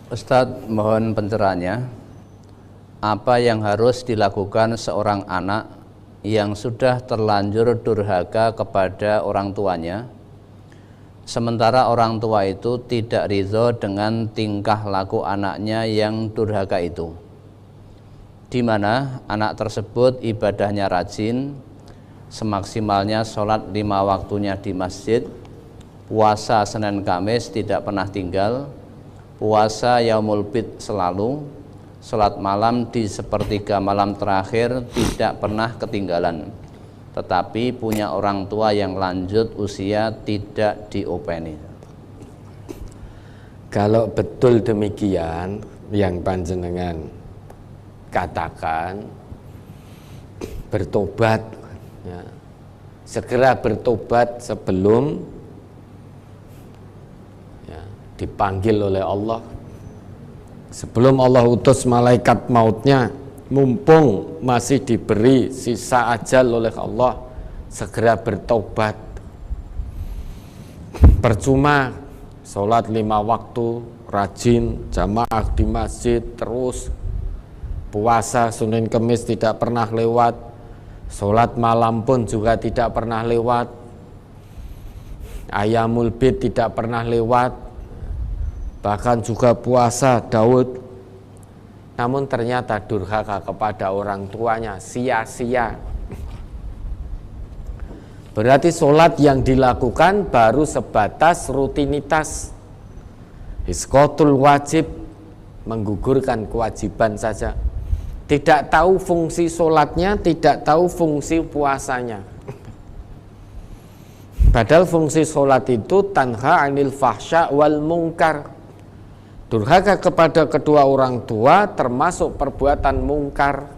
Ustadz, mohon pencerahannya. Apa yang harus dilakukan seorang anak yang sudah terlanjur durhaka kepada orang tuanya, sementara orang tua itu tidak ridho dengan tingkah laku anaknya yang durhaka itu, di mana anak tersebut ibadahnya rajin, semaksimalnya sholat 5 waktunya di masjid, puasa Senin Kamis tidak pernah tinggal, puasa Yaumul Bid selalu, sholat malam di sepertiga malam terakhir tidak pernah ketinggalan, tetapi punya orang tua yang lanjut usia tidak diopeni. Kalau betul demikian yang panjenengan katakan, bertobat ya, segera bertobat sebelum dipanggil oleh Allah, sebelum Allah utus malaikat mautnya, mumpung masih diberi sisa ajal oleh Allah, segera bertobat. Percuma sholat 5 waktu rajin, jamaah di masjid terus, puasa Senin Kemis tidak pernah lewat, sholat malam pun juga tidak pernah lewat, Ayamul Bid tidak pernah lewat, bahkan juga puasa Daud, namun ternyata durhaka kepada orang tuanya, sia-sia. Berarti sholat yang dilakukan baru sebatas rutinitas, isqatul wajib, menggugurkan kewajiban saja, tidak tahu fungsi sholatnya, tidak tahu fungsi puasanya. Padahal fungsi sholat itu tanha anil fahsya wal mungkar. Durhaka kepada kedua orang tua termasuk perbuatan mungkar.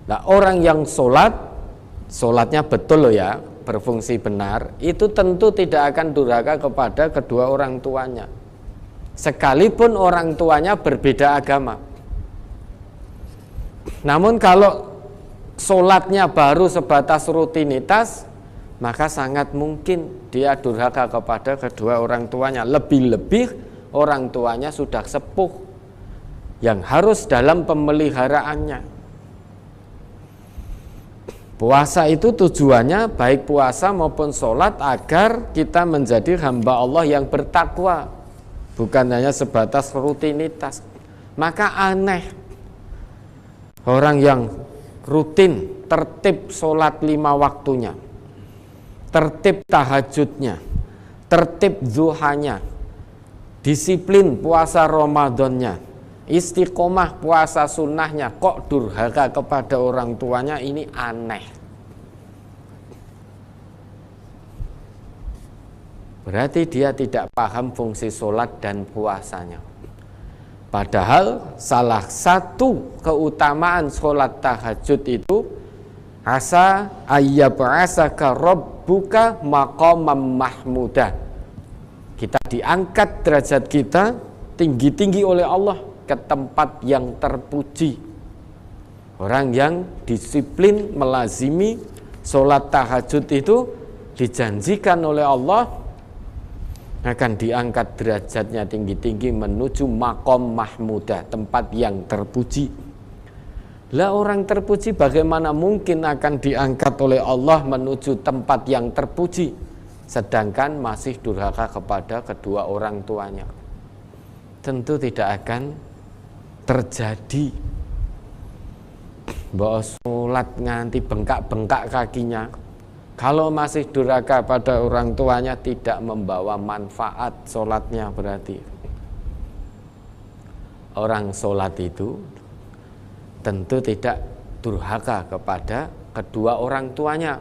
Nah, orang yang sholatnya betul loh ya, berfungsi benar, itu tentu tidak akan durhaka kepada kedua orang tuanya, sekalipun orang tuanya berbeda agama. Namun kalau sholatnya baru sebatas rutinitas, maka sangat mungkin dia durhaka kepada kedua orang tuanya. Lebih-lebih orang tuanya sudah sepuh yang harus dalam pemeliharaannya. Puasa itu tujuannya, baik puasa maupun sholat, agar kita menjadi hamba Allah yang bertakwa, bukan hanya sebatas rutinitas. Maka aneh orang yang rutin tertib sholat 5 waktunya, tertib tahajudnya, tertib zuhanya, disiplin puasa Ramadannya, istiqomah puasa sunnahnya, kok durhaka kepada orang tuanya, ini aneh. Berarti dia tidak paham fungsi sholat dan puasanya. Padahal salah satu keutamaan sholat tahajud itu, asa ayyab'asaka rabbuka maqamam mahmudah. Kita diangkat derajat kita tinggi-tinggi oleh Allah ke tempat yang terpuji. Orang yang disiplin melazimi sholat tahajud itu dijanjikan oleh Allah akan diangkat derajatnya tinggi-tinggi menuju maqam mahmudah, tempat yang terpuji. Lah orang terpuji bagaimana mungkin akan diangkat oleh Allah menuju tempat yang terpuji, sedangkan masih durhaka kepada kedua orang tuanya? Tentu tidak akan terjadi. Bahwa sholat nganti bengkak-bengkak kakinya, kalau masih durhaka pada orang tuanya, tidak membawa manfaat sholatnya. Berarti orang sholat itu tentu tidak durhaka kepada kedua orang tuanya.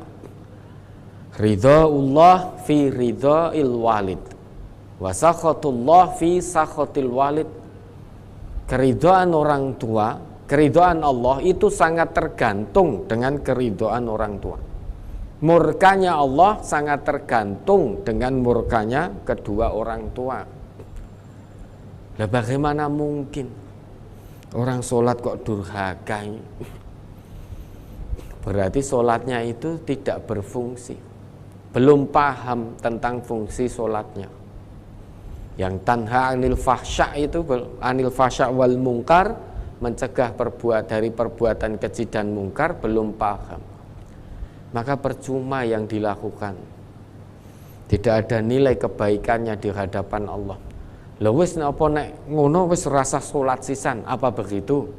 Ridhaullah fi ridhail walid wa sakhatullah fi sakhatil walid. Keridhaan orang tua, keridhaan Allah itu sangat tergantung dengan keridhaan orang tua. Murkanya Allah sangat tergantung dengan murkanya kedua orang tua. Lah bagaimana mungkin orang sholat kok durhaka? Berarti sholatnya itu tidak berfungsi, belum paham tentang fungsi sholatnya. Yang tanha anil fahsya itu, anil fahsya wal mungkar, mencegah dari perbuatan keji dan mungkar, belum paham, maka percuma yang dilakukan. Tidak ada nilai kebaikannya di hadapan Allah. Lha wis napa nek ngono wis rasa salat sisan, apa begitu?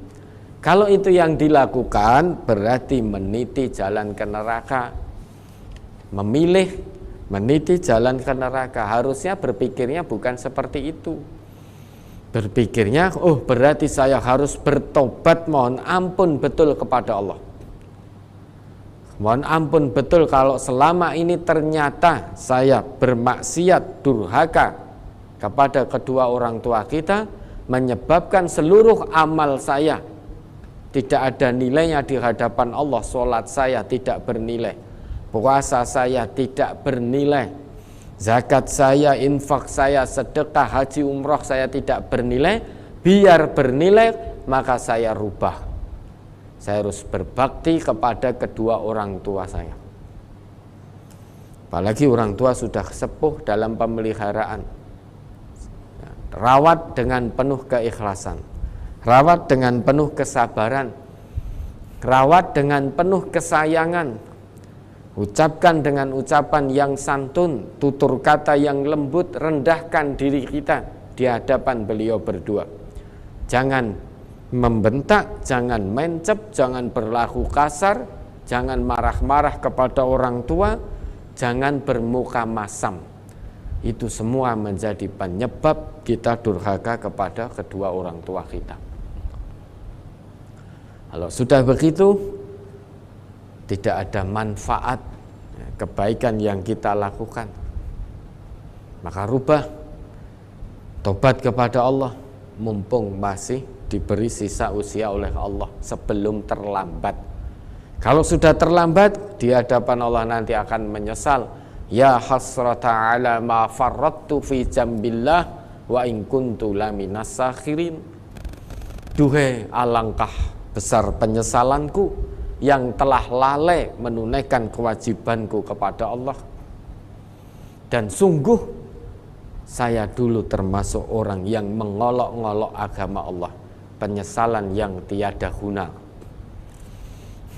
Kalau itu yang dilakukan berarti meniti jalan ke neraka. Memilih meniti jalan ke neraka. Harusnya berpikirnya bukan seperti itu. Berpikirnya, oh berarti saya harus bertobat, mohon ampun betul kepada Allah. Mohon ampun betul kalau selama ini ternyata saya bermaksiat, durhaka kepada kedua orang tua kita, menyebabkan seluruh amal saya tidak ada nilainya di hadapan Allah. Sholat saya tidak bernilai, puasa saya tidak bernilai, zakat saya, infak saya, sedekah, haji, umroh saya tidak bernilai. Biar bernilai, maka saya rubah. Saya harus berbakti kepada kedua orang tua saya. Apalagi orang tua sudah sepuh dalam pemeliharaan. Rawat dengan penuh keikhlasan, rawat dengan penuh kesabaran, rawat dengan penuh kesayangan. Ucapkan dengan ucapan yang santun, tutur kata yang lembut, rendahkan diri kita di hadapan beliau berdua. Jangan membentak, jangan mencep, jangan berlaku kasar, jangan marah-marah kepada orang tua, jangan bermuka masam. Itu semua menjadi penyebab kita durhaka kepada kedua orang tua kita. Kalau sudah begitu, tidak ada manfaat kebaikan yang kita lakukan. Maka rubah, tobat kepada Allah, mumpung masih diberi sisa usia oleh Allah sebelum terlambat. Kalau sudah terlambat, di hadapan Allah nanti akan menyesal. Ya hasrata ala ma farrattu fi jambillah wa in kuntu laminas sakhirin. Duhai alangkah besar penyesalanku yang telah lalai menunaikan kewajibanku kepada Allah. Dan sungguh saya dulu termasuk orang yang mengolok-ngolok agama Allah. Penyesalan yang tiada guna.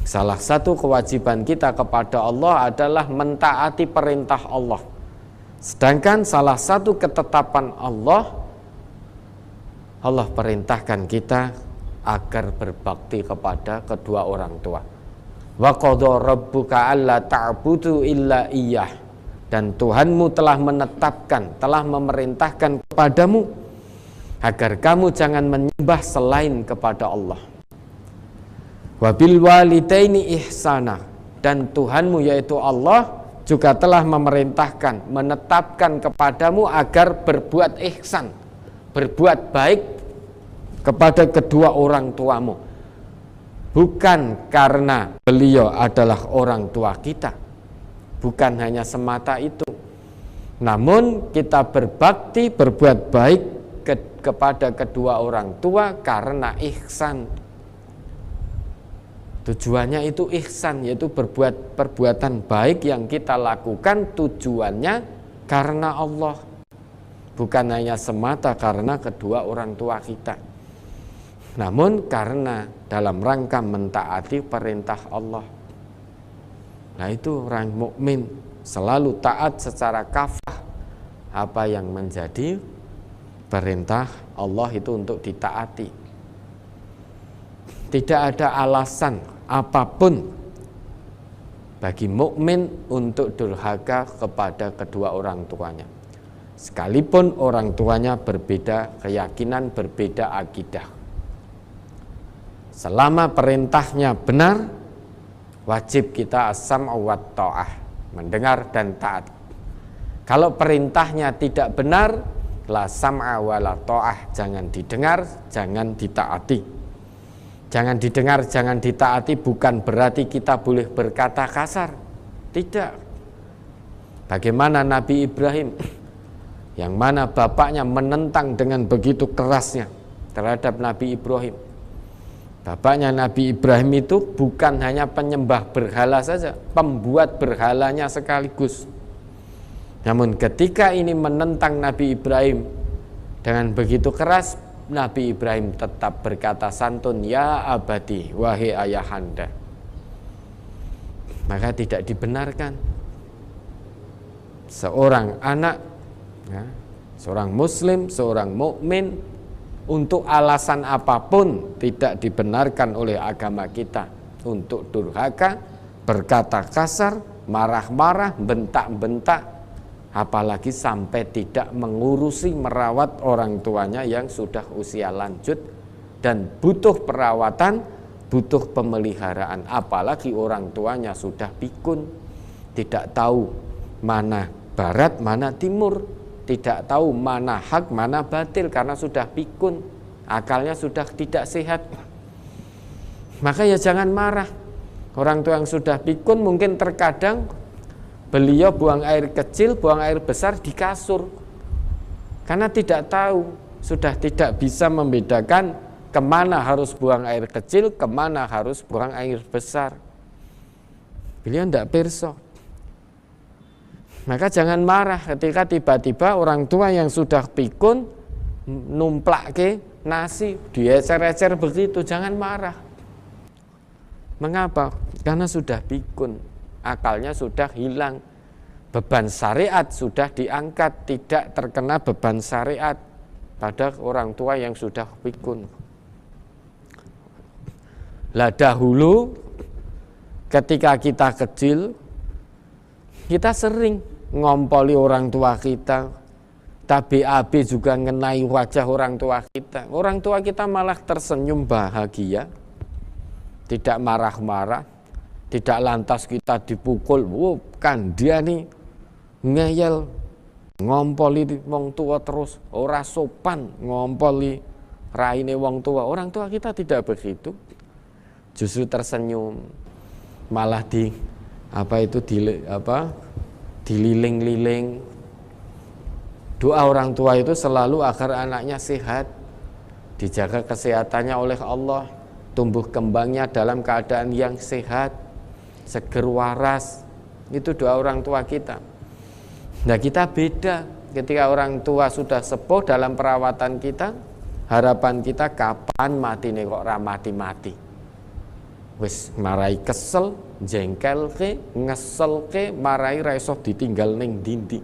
Salah satu kewajiban kita kepada Allah adalah mentaati perintah Allah. Sedangkan salah satu ketetapan Allah perintahkan kita agar berbakti kepada kedua orang tua. Wa qadha rabbuka alla ta'budu illa iyyah. Dan Tuhanmu telah menetapkan, telah memerintahkan kepadamu agar kamu jangan menyembah selain kepada Allah. Wabil walidaini ihsana. Dan Tuhanmu yaitu Allah juga telah memerintahkan, menetapkan kepadamu agar berbuat ihsan, berbuat baik kepada kedua orang tuamu. Bukan karena beliau adalah orang tua kita, bukan hanya semata itu, namun kita berbakti, berbuat baik kepada kedua orang tua karena ihsan. Tujuannya itu ihsan, yaitu berbuat perbuatan baik yang kita lakukan tujuannya karena Allah, bukan hanya semata karena kedua orang tua kita, namun karena dalam rangka mentaati perintah Allah. Nah, itu orang mukmin selalu taat secara kafah apa yang menjadi perintah Allah itu untuk ditaati. Tidak ada alasan apapun bagi mukmin untuk durhaka kepada kedua orang tuanya, sekalipun orang tuanya berbeda keyakinan, berbeda akidah. Selama perintahnya benar, wajib kita as-sam'u wat ta'ah, mendengar dan taat. Kalau perintahnya tidak benar, la sam'a wa la ta'ah, jangan didengar, jangan ditaati. Jangan didengar, jangan ditaati bukan berarti kita boleh berkata kasar. Tidak. Bagaimana Nabi Ibrahim, yang mana bapaknya menentang dengan begitu kerasnya terhadap Nabi Ibrahim. Bapaknya Nabi Ibrahim itu bukan hanya penyembah berhala saja, pembuat berhalanya sekaligus. Namun ketika ini menentang Nabi Ibrahim Dengan begitu keras Nabi Ibrahim tetap berkata santun, ya abadi, wahai ayahanda. Maka tidak dibenarkan seorang anak, ya, seorang muslim, seorang mukmin, untuk alasan apapun tidak dibenarkan oleh agama kita untuk durhaka, berkata kasar, marah-marah, bentak-bentak, apalagi sampai tidak mengurusi merawat orang tuanya yang sudah usia lanjut dan butuh perawatan, butuh pemeliharaan, apalagi orang tuanya sudah pikun, tidak tahu mana barat, mana timur, tidak tahu mana hak, mana batil karena sudah pikun, akalnya sudah tidak sehat. Maka ya jangan marah. Orang tua yang sudah pikun mungkin terkadang beliau buang air kecil, buang air besar di kasur karena tidak tahu, sudah tidak bisa membedakan kemana harus buang air kecil, kemana harus buang air besar. Beliau tidak pirsa. Maka jangan marah ketika tiba-tiba orang tua yang sudah pikun numplak ke nasi, diecer-ecer begitu, jangan marah. Mengapa? Karena sudah pikun, akalnya sudah hilang, beban syariat sudah diangkat, tidak terkena beban syariat pada orang tua yang sudah pikun. Lah dahulu ketika kita kecil, kita sering ngompoli orang tua kita, BAB juga ngenai wajah orang tua kita. Orang tua kita malah tersenyum bahagia, tidak marah-marah, tidak lantas kita dipukul. Kan dia nih ngeyel, ngompoli wong tua terus, ora sopan ngompoli raine wong tua. Orang tua kita tidak begitu. Justru tersenyum, malah dililing-liling. Doa orang tua itu selalu agar anaknya sehat, dijaga kesehatannya oleh Allah, tumbuh kembangnya dalam keadaan yang sehat, seger waras. Itu doa orang tua kita. Nah, kita beda. Ketika orang tua sudah sepuh dalam perawatan kita, harapan kita kapan mati nih, kok mati-mati. Wis marai kesel, jengkel ke, ngesel ke, marai raiso ditinggal ning dindi.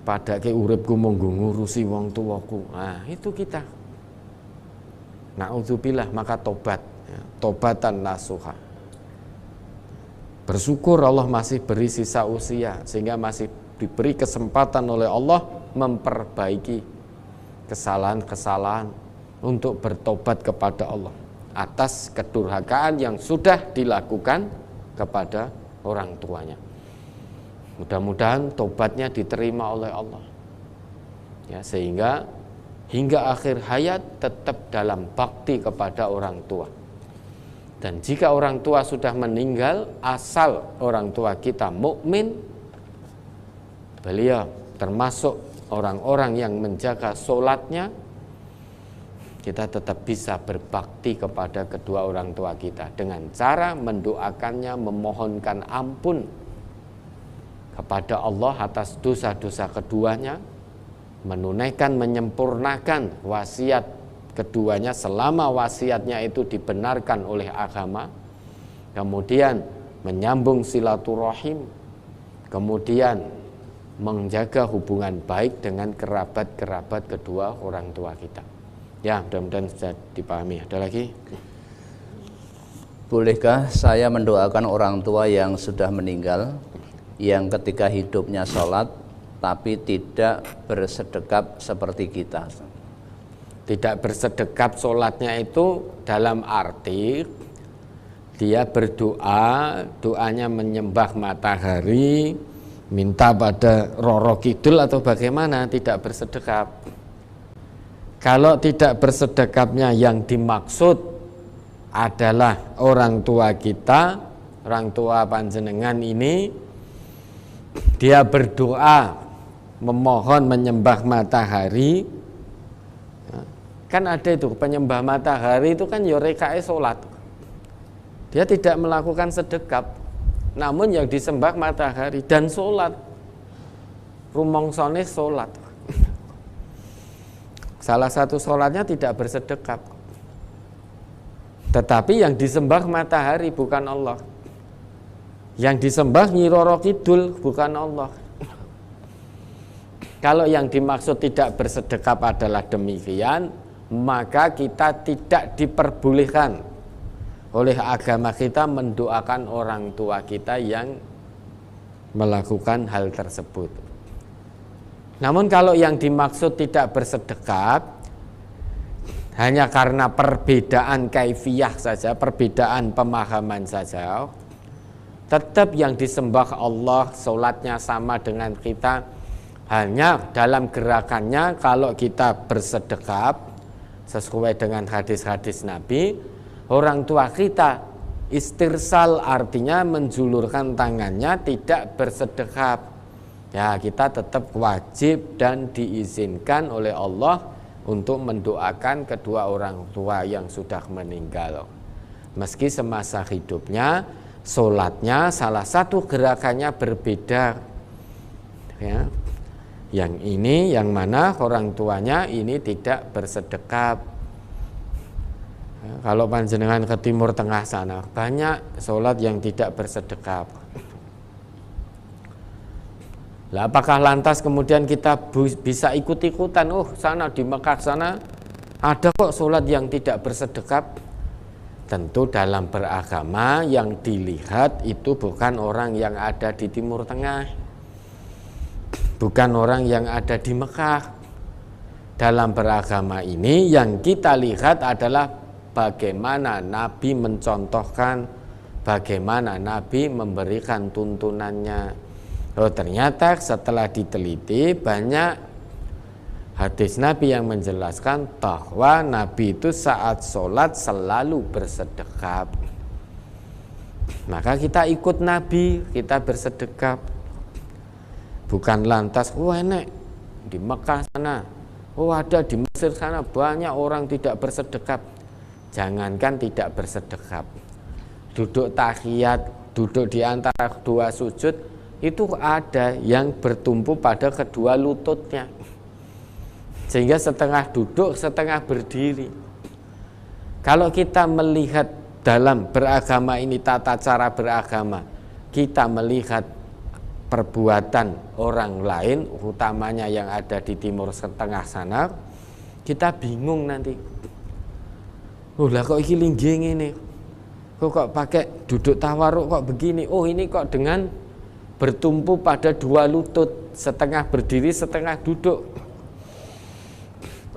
Padake uripku monggo ngurusi wong tuaku. Nah, itu kita. Na'udzubillah, maka tobat, ya, tobatan nasuha. Bersyukur Allah masih beri sisa usia sehingga masih diberi kesempatan oleh Allah memperbaiki kesalahan-kesalahan untuk bertobat kepada Allah atas kedurhakaan yang sudah dilakukan kepada orang tuanya. Mudah-mudahan tobatnya diterima oleh Allah, ya, sehingga hingga akhir hayat tetap dalam bakti kepada orang tua. Dan jika orang tua sudah meninggal, asal orang tua kita mukmin, beliau termasuk orang-orang yang menjaga sholatnya, kita tetap bisa berbakti kepada kedua orang tua kita dengan cara mendoakannya, memohonkan ampun kepada Allah atas dosa-dosa keduanya, menunaikan, menyempurnakan wasiat keduanya selama wasiatnya itu dibenarkan oleh agama, kemudian menyambung silaturahim, kemudian menjaga hubungan baik dengan kerabat-kerabat kedua orang tua kita. Ya, mudah-mudahan bisa dipahami. Ada lagi? Bolehkah saya mendoakan orang tua yang sudah meninggal, yang ketika hidupnya sholat tapi tidak bersedekap seperti kita? Tidak bersedekap sholatnya itu dalam arti dia berdoa, doanya menyembah matahari, minta pada Roro Kidul atau bagaimana, tidak bersedekap. Kalau tidak bersedekapnya yang dimaksud adalah orang tua kita, orang tua panjenengan ini, dia berdoa, memohon, menyembah matahari. Kan ada itu penyembah matahari itu kan yorekae sholat. Dia tidak melakukan sedekap, namun yang disembah matahari dan sholat. Rumongsone sholat. Salah satu sholatnya tidak bersedekap. Tetapi yang disembah matahari bukan Allah. Yang disembah Nyi Roro Kidul bukan Allah. Kalau yang dimaksud tidak bersedekap adalah demikian, maka kita tidak diperbolehkan oleh agama kita mendoakan orang tua kita yang melakukan hal tersebut. Namun kalau yang dimaksud tidak bersedekap hanya karena perbedaan kaifiyah saja, perbedaan pemahaman saja, tetap yang disembah Allah, sholatnya sama dengan kita, hanya dalam gerakannya kalau kita bersedekap sesuai dengan hadis-hadis Nabi, orang tua kita istirsal artinya menjulurkan tangannya tidak bersedekap. Ya, kita tetap wajib dan diizinkan oleh Allah untuk mendoakan kedua orang tua yang sudah meninggal. Meski semasa hidupnya sholatnya salah satu gerakannya berbeda. Ya. Yang ini yang mana orang tuanya ini tidak bersedekap. Ya, kalau panjenengan ke Timur Tengah sana banyak sholat yang tidak bersedekap. Lah, apakah lantas kemudian kita bisa ikut-ikutan? Oh, sana di Mekah sana ada kok sholat yang tidak bersedekap. Tentu dalam beragama yang dilihat itu bukan orang yang ada di Timur Tengah, bukan orang yang ada di Mekah. Dalam beragama ini yang kita lihat adalah bagaimana Nabi mencontohkan, bagaimana Nabi memberikan tuntunannya. Oh, ternyata setelah diteliti banyak hadis Nabi yang menjelaskan bahwa Nabi itu saat sholat selalu bersedekap. Maka kita ikut Nabi, kita bersedekap. Bukan lantas, enak di Mekah sana, ada di Mesir sana banyak orang tidak bersedekap. Jangankan tidak bersedekap, duduk tahiyat, duduk di antara dua sujud, itu ada yang bertumpu pada kedua lututnya, sehingga setengah duduk setengah berdiri. Kalau kita melihat dalam beragama ini, tata cara beragama, kita melihat perbuatan orang lain, utamanya yang ada di Timur Tengah sana, kita bingung nanti. Lah kok iki linggih ngene? Kok pakai duduk tawaruk kok begini? Oh, ini kok dengan bertumpu pada dua lutut, setengah berdiri setengah duduk.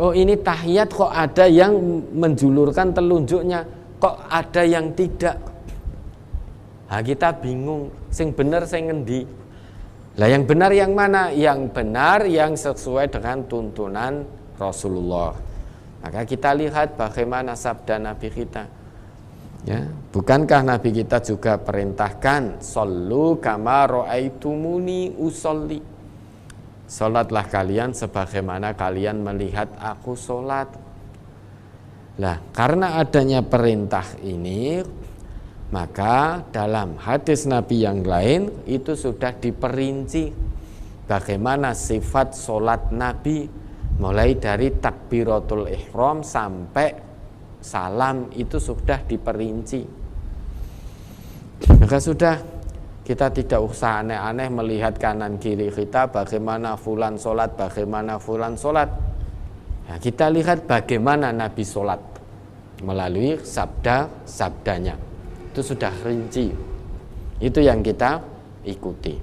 Oh, ini tahiyat kok ada yang menjulurkan telunjuknya, kok ada yang tidak. Nah, kita bingung, sing bener sing ngendi. Lah yang benar yang mana? Yang benar yang sesuai dengan tuntunan Rasulullah. Maka kita lihat bagaimana sabda Nabi kita. Ya, bukankah Nabi kita juga perintahkan shollu kama ra'aitumuni usolli, sholatlah kalian sebagaimana kalian melihat aku sholat. Lah, karena adanya perintah ini, maka dalam hadis Nabi yang lain itu sudah diperinci bagaimana sifat sholat Nabi, mulai dari takbiratul ihram sampai salam itu sudah diperinci. Maka sudah, kita tidak usah aneh-aneh melihat kanan kiri kita bagaimana fulan sholat, bagaimana fulan sholat. Nah, kita lihat bagaimana Nabi sholat melalui sabda-sabdanya. Itu sudah rinci. Itu yang kita ikuti.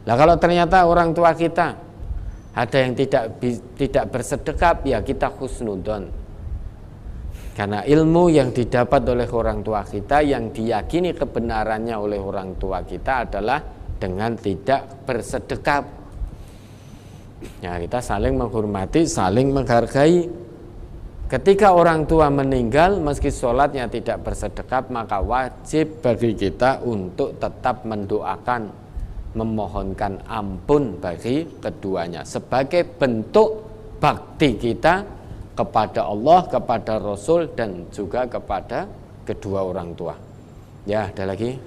Nah, kalau ternyata orang tua kita ada yang tidak bersedekap, ya kita husnudon. Karena ilmu yang didapat oleh orang tua kita, yang diyakini kebenarannya oleh orang tua kita adalah dengan tidak bersedekap. Ya, kita saling menghormati, saling menghargai. Ketika orang tua meninggal, meski sholatnya tidak bersedekap, maka wajib bagi kita untuk tetap mendoakan, memohonkan ampun bagi keduanya sebagai bentuk bakti kita kepada Allah, kepada Rasul, dan juga kepada kedua orang tua. Ya, ada lagi.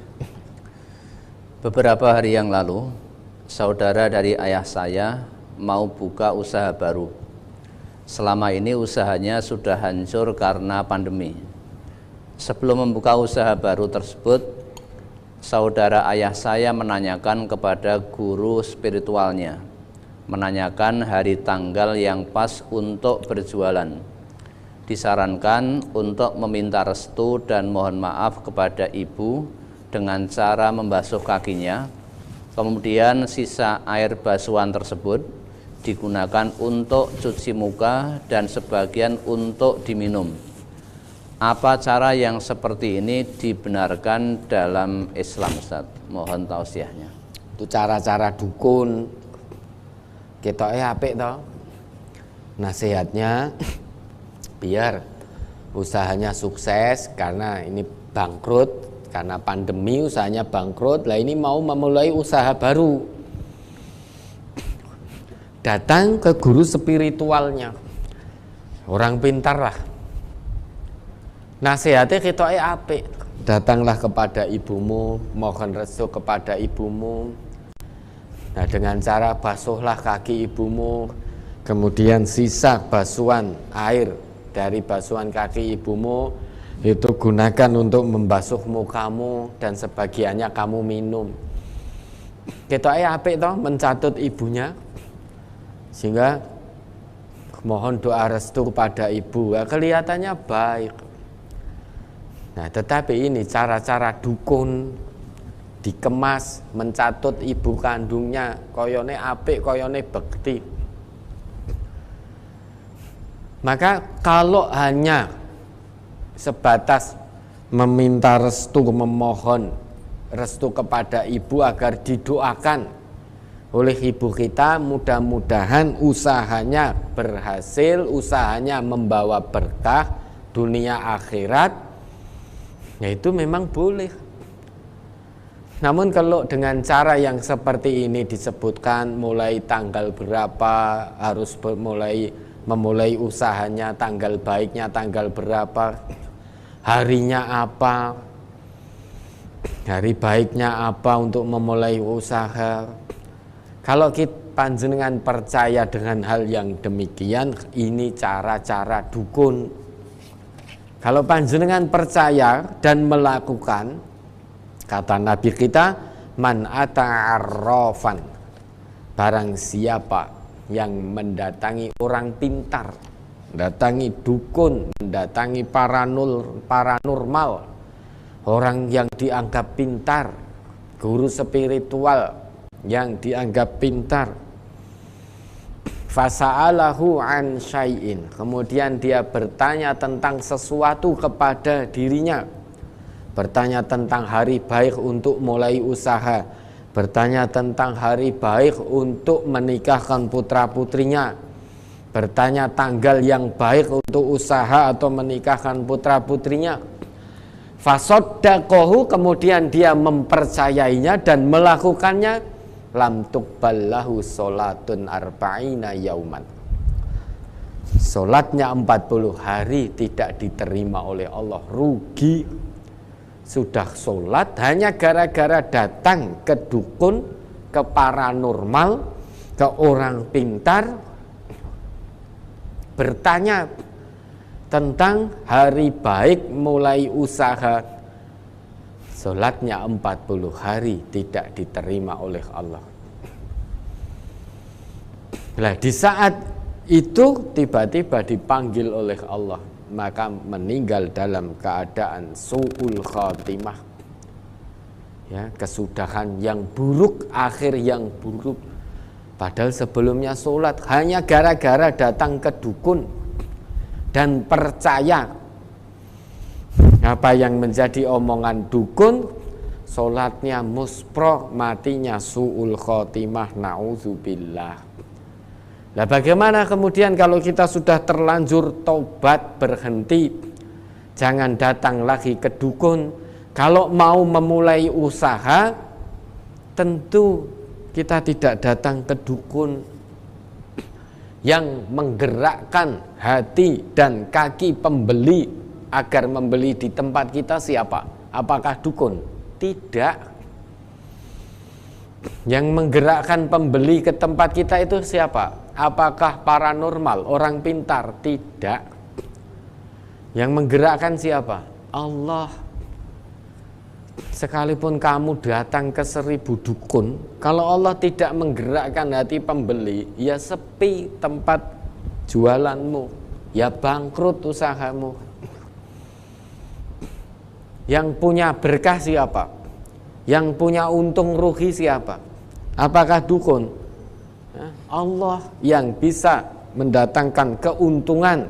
Beberapa hari yang lalu, saudara dari ayah saya mau buka usaha baru. Selama ini usahanya sudah hancur karena pandemi. Sebelum membuka usaha baru tersebut, saudara ayah saya menanyakan kepada guru spiritualnya, menanyakan hari tanggal yang pas untuk berjualan. Disarankan untuk meminta restu dan mohon maaf kepada ibu dengan cara membasuh kakinya. Kemudian sisa air basuhan tersebut digunakan untuk cuci muka dan sebagian untuk diminum. Apa cara yang seperti ini dibenarkan dalam Islam, Ustaz? Mohon tausiahnya. Itu cara-cara dukun. Ketoke apik to. Nasihatnya biar usahanya sukses, karena ini bangkrut, karena pandemi usahanya bangkrut. Lah ini mau memulai usaha baru, datang ke guru spiritualnya, orang pintar lah. Nasihatnya ketoke apik. Datanglah kepada ibumu, mohon restu kepada ibumu. Nah, dengan cara basuhlah kaki ibumu, kemudian sisa basuhan air dari basuhan kaki ibumu itu gunakan untuk membasuh mukamu dan sebagiannya kamu minum. Ketoke apik toh, mencatut ibunya, sehingga mohon doa restu pada ibu. Nah, kelihatannya baik. Nah, tetapi ini cara-cara dukun, dikemas, mencatut ibu kandungnya, koyone apik, koyone bekti. Maka kalau hanya sebatas meminta restu, memohon restu kepada ibu agar didoakan oleh ibu kita, mudah-mudahan usahanya berhasil, usahanya membawa berkah dunia akhirat, ya itu memang boleh. Namun kalau dengan cara yang seperti ini disebutkan mulai tanggal berapa harus memulai usahanya, tanggal baiknya tanggal berapa, harinya apa, hari baiknya apa untuk memulai usaha. Kalau kita panjenengan percaya dengan hal yang demikian, ini cara-cara dukun. Kalau panjenengan percaya dan melakukan, kata Nabi kita, man ata'arrafan, barang siapa yang mendatangi orang pintar, mendatangi dukun, mendatangi paranormal, orang yang dianggap pintar, guru spiritual yang dianggap pintar, fasa'alahu an syai'in, kemudian dia bertanya tentang sesuatu kepada dirinya, bertanya tentang hari baik untuk mulai usaha, bertanya tentang hari baik untuk menikahkan putra-putrinya, bertanya tanggal yang baik untuk usaha atau menikahkan putra-putrinya. Fasoddaqohu, kemudian dia mempercayainya dan melakukannya, lam tuqballahu sholatun arba'ina yauman, sholatnya 40 hari tidak diterima oleh Allah. Rugi. Sudah sholat hanya gara-gara datang ke dukun, ke paranormal, ke orang pintar, bertanya tentang hari baik mulai usaha, sholatnya 40 hari tidak diterima oleh Allah. Nah, di saat itu tiba-tiba dipanggil oleh Allah, maka meninggal dalam keadaan su'ul khatimah, ya, kesudahan yang buruk, akhir yang buruk. Padahal sebelumnya sholat hanya gara-gara datang ke dukun dan percaya apa yang menjadi omongan dukun, sholatnya muspro, matinya su'ul khatimah, na'udzubillah. Nah, bagaimana kemudian kalau kita sudah terlanjur taubat, berhenti, jangan datang lagi ke dukun. Kalau mau memulai usaha, tentu kita tidak datang ke dukun. Yang menggerakkan hati dan kaki pembeli agar membeli di tempat kita siapa? Apakah dukun? Tidak. Yang menggerakkan pembeli ke tempat kita itu siapa? Apakah paranormal, orang pintar? Tidak. Yang menggerakkan siapa? Allah. Sekalipun kamu datang ke 1000 dukun, kalau Allah tidak menggerakkan hati pembeli, ya sepi tempat jualanmu, ya bangkrut usahamu. Yang punya berkah siapa? Yang punya untung rugi siapa? Apakah dukun? Allah. Yang bisa mendatangkan keuntungan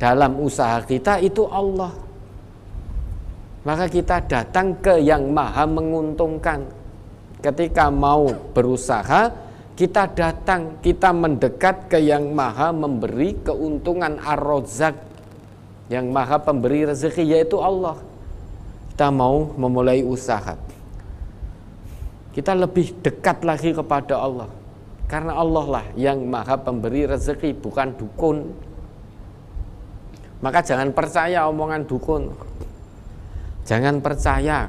dalam usaha kita itu Allah. Maka kita datang ke yang maha menguntungkan. Ketika mau berusaha, kita datang, kita mendekat ke yang maha memberi keuntungan, Ar-Razzaq, yang maha pemberi rezeki, yaitu Allah. Kita mau memulai usaha, kita lebih dekat lagi kepada Allah, karena Allah lah yang maha pemberi rezeki, bukan dukun. Maka jangan percaya omongan dukun. Jangan percaya,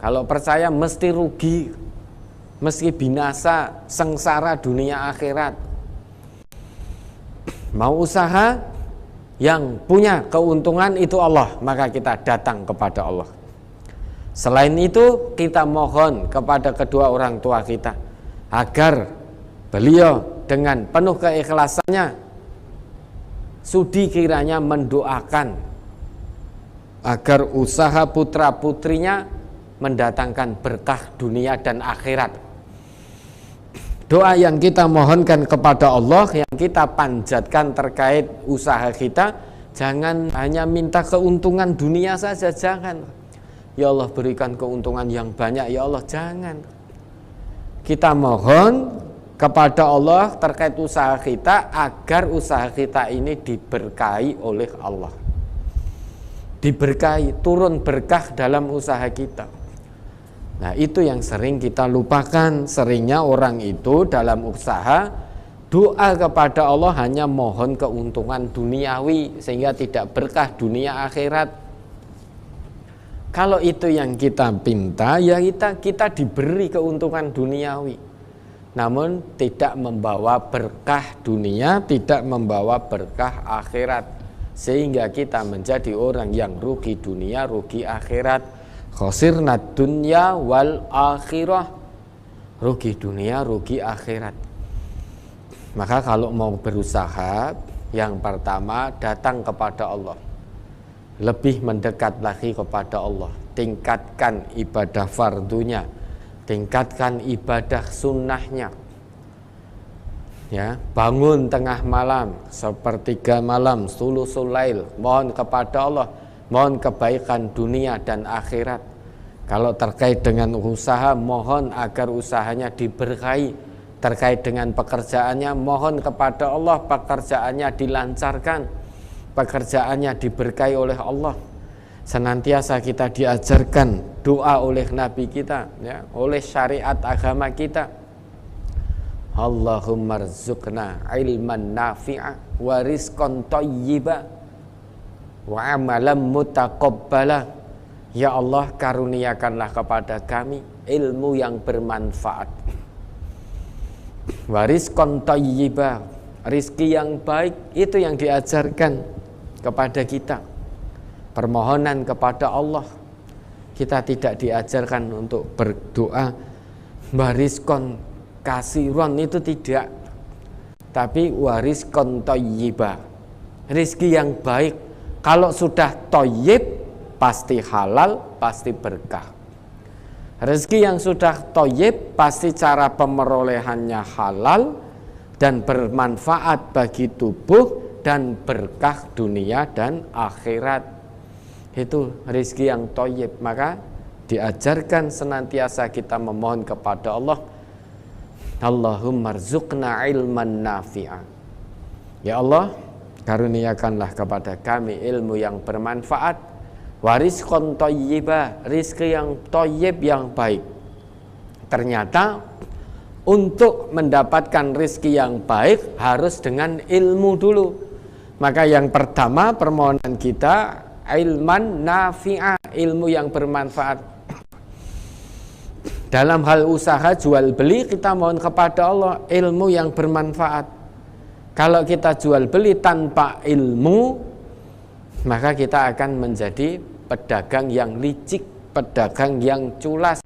kalau percaya mesti rugi, mesti binasa, sengsara dunia akhirat. Mau usaha, yang punya keuntungan itu Allah, maka kita datang kepada Allah. Selain itu, kita mohon kepada kedua orang tua kita agar beliau dengan penuh keikhlasannya sudi kiranya mendoakan agar usaha putra-putrinya mendatangkan berkah dunia dan akhirat. Doa yang kita mohonkan kepada Allah, yang kita panjatkan terkait usaha kita, jangan hanya minta keuntungan dunia saja, jangan. Ya Allah berikan keuntungan yang banyak, ya Allah, jangan. Kita mohon kepada Allah terkait usaha kita agar usaha kita ini diberkahi oleh Allah. Diberkahi, turun berkah dalam usaha kita. Nah, itu yang sering kita lupakan. Seringnya orang itu dalam usaha doa kepada Allah hanya mohon keuntungan duniawi sehingga tidak berkah dunia akhirat. Kalau itu yang kita pinta, ya kita diberi keuntungan duniawi, namun tidak membawa berkah dunia, tidak membawa berkah akhirat, sehingga kita menjadi orang yang rugi dunia, rugi akhirat. Khosirnad dunya wal akhirah, rugi dunia, rugi akhirat. Maka kalau mau berusaha, yang pertama datang kepada Allah, lebih mendekat lagi kepada Allah, tingkatkan ibadah fardunya, tingkatkan ibadah sunnahnya. Ya, bangun tengah malam, sepertiga malam, sulusul lail, mohon kepada Allah, mohon kebaikan dunia dan akhirat. Kalau terkait dengan usaha, mohon agar usahanya diberkahi. Terkait dengan pekerjaannya, mohon kepada Allah pekerjaannya dilancarkan, pekerjaannya diberkahi oleh Allah. Senantiasa kita diajarkan doa oleh Nabi kita, ya, oleh syariat agama kita. Allahumma rzuqna ilman nafi'a wa rizqan thayyiba wa amalan mutaqabbala. Ya Allah, karuniakanlah kepada kami ilmu yang bermanfaat, wa rizqan thayyiba, rizki yang baik. Itu yang diajarkan kepada kita, permohonan kepada Allah. Kita tidak diajarkan untuk berdoa wa rizqan kasiron, itu tidak, tapi waris thayyiba, rizki yang baik. Kalau sudah thayyib pasti halal, pasti berkah. Rezeki yang sudah thayyib pasti cara pemerolehannya halal dan bermanfaat bagi tubuh dan berkah dunia dan akhirat. Itu rezeki yang thayyib. Maka diajarkan senantiasa kita memohon kepada Allah, Allahumma rzuqna ilman nafi'a. Ya Allah, karuniakanlah kepada kami ilmu yang bermanfaat, warizqan thayyiba, rizki yang thayyib, yang baik. Ternyata untuk mendapatkan rizki yang baik harus dengan ilmu dulu. Maka yang pertama permohonan kita ilman nafi'a, ilmu yang bermanfaat. Dalam hal usaha jual beli kita mohon kepada Allah ilmu yang bermanfaat. Kalau kita jual beli tanpa ilmu, maka kita akan menjadi pedagang yang licik, pedagang yang culas,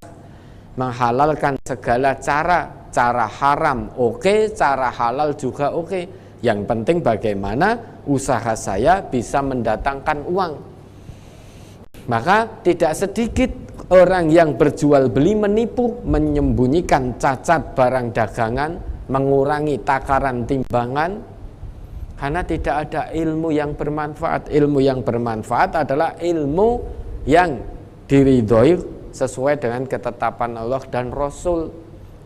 menghalalkan segala cara haram oke, cara halal juga oke. Yang penting bagaimana usaha saya bisa mendatangkan uang. Maka tidak sedikit orang yang berjual beli menipu, menyembunyikan cacat barang dagangan, mengurangi takaran timbangan, karena tidak ada ilmu yang bermanfaat. Ilmu yang bermanfaat adalah ilmu yang diridhoi sesuai dengan ketetapan Allah dan Rasul.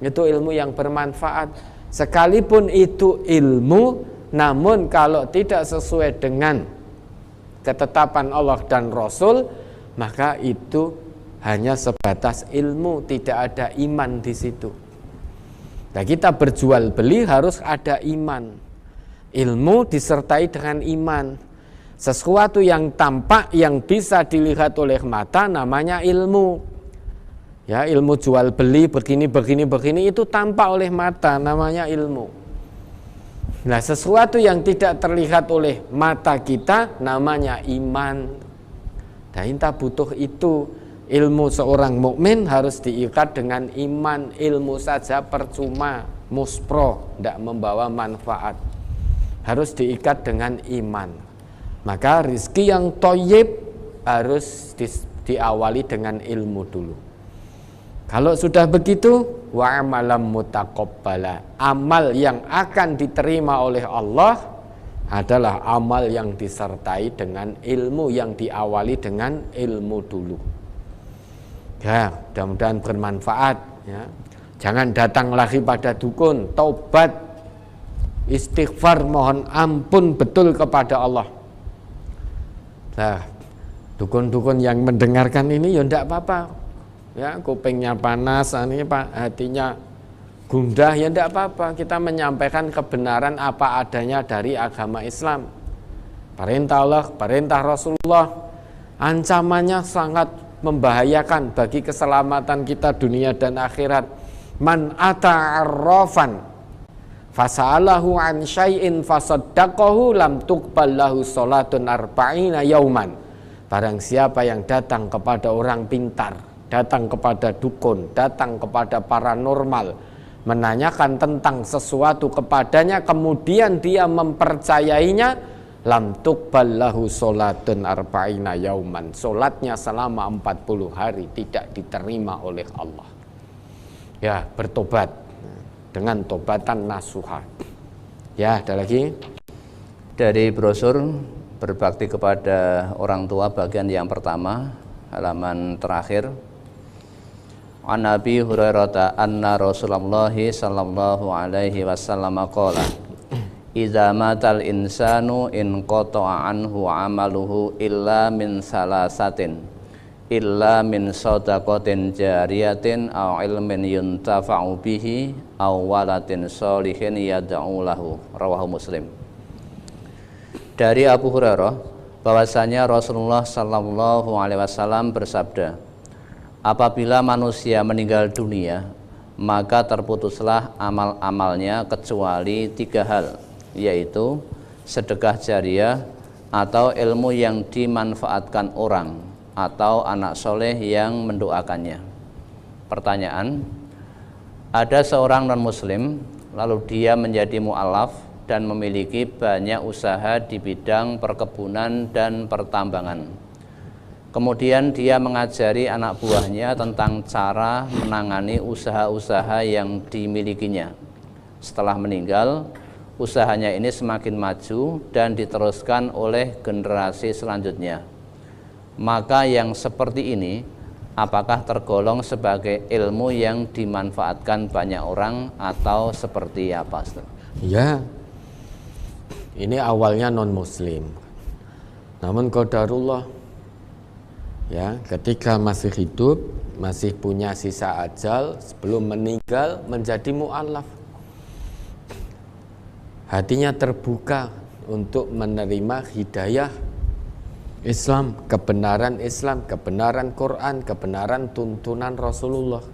Itu ilmu yang bermanfaat. Sekalipun itu ilmu, namun kalau tidak sesuai dengan ketetapan Allah dan Rasul, maka itu hanya sebatas ilmu, tidak ada iman di situ. Nah, kita berjual beli harus ada iman. Ilmu disertai dengan iman. Sesuatu yang tampak, yang bisa dilihat oleh mata, namanya ilmu. Ya, ilmu jual beli begini itu tampak oleh mata, namanya ilmu. Nah, sesuatu yang tidak terlihat oleh mata kita namanya iman. Nah, kita butuh itu. Ilmu seorang mukmin harus diikat dengan iman. Ilmu saja percuma, muspro, tidak membawa manfaat. Harus diikat dengan iman. Maka rizki yang thayyib harus diawali dengan ilmu dulu. Kalau sudah begitu, wa amalam mutaqabbala, amal yang akan diterima oleh Allah adalah amal yang disertai dengan ilmu, yang diawali dengan ilmu dulu. Ya, mudah-mudahan bermanfaat ya. Jangan datang lagi pada dukun, taubat, istighfar, mohon ampun betul kepada Allah. Nah, dukun-dukun yang mendengarkan ini ya enggak apa-apa. Ya, kupingnya panas, ini hatinya gundah, ya enggak apa-apa. Kita menyampaikan kebenaran apa adanya dari agama Islam. Perintah Allah, perintah Rasulullah, ancamannya sangat membahayakan bagi keselamatan kita dunia dan akhirat. Man ata'arrafan fasa'alahu an syai'in fasaddaqahu lam tuqbal lahu salatun arba'ina yauman. Barang siapa yang datang kepada orang pintar, datang kepada dukun, datang kepada paranormal, menanyakan tentang sesuatu kepadanya, kemudian dia mempercayainya, lam tuqbal lahu salatun arba'ina yauman. Salatnya selama 40 hari tidak diterima oleh Allah. Ya, bertobat dengan tobatan nasuha. Ya, ada lagi? Dari brosur berbakti kepada orang tua bagian yang pertama, halaman terakhir. An Abi Hurairah anna Rasulullah sallallahu alaihi wasallam qala idza matal insanu in qata'a anhu amaluhu illa min salasatin illa min shadaqatin jariyatin aw ilmin yuntafa'u bihi aw waladin sholihin yad'u lahu. Rawahu Muslim. Dari Abu Hurairah bahwasanya Rasulullah sallallahu alaihi wasallam bersabda, apabila manusia meninggal dunia, maka terputuslah amal-amalnya kecuali 3 hal, yaitu sedekah jariah atau ilmu yang dimanfaatkan orang atau anak soleh yang mendoakannya. Pertanyaan, ada seorang non-muslim lalu dia menjadi mu'alaf dan memiliki banyak usaha di bidang perkebunan dan pertambangan. Kemudian dia mengajari anak buahnya tentang cara menangani usaha-usaha yang dimilikinya. Setelah meninggal, usahanya ini semakin maju dan diteruskan oleh generasi selanjutnya. Maka yang seperti ini, apakah tergolong sebagai ilmu yang dimanfaatkan banyak orang atau seperti apa? Ya, ini awalnya non-muslim. Namun qadarullah, ya, ketika masih hidup, masih punya sisa ajal, sebelum meninggal menjadi mu'alaf. Hatinya terbuka untuk menerima hidayah Islam, kebenaran Quran, kebenaran tuntunan Rasulullah.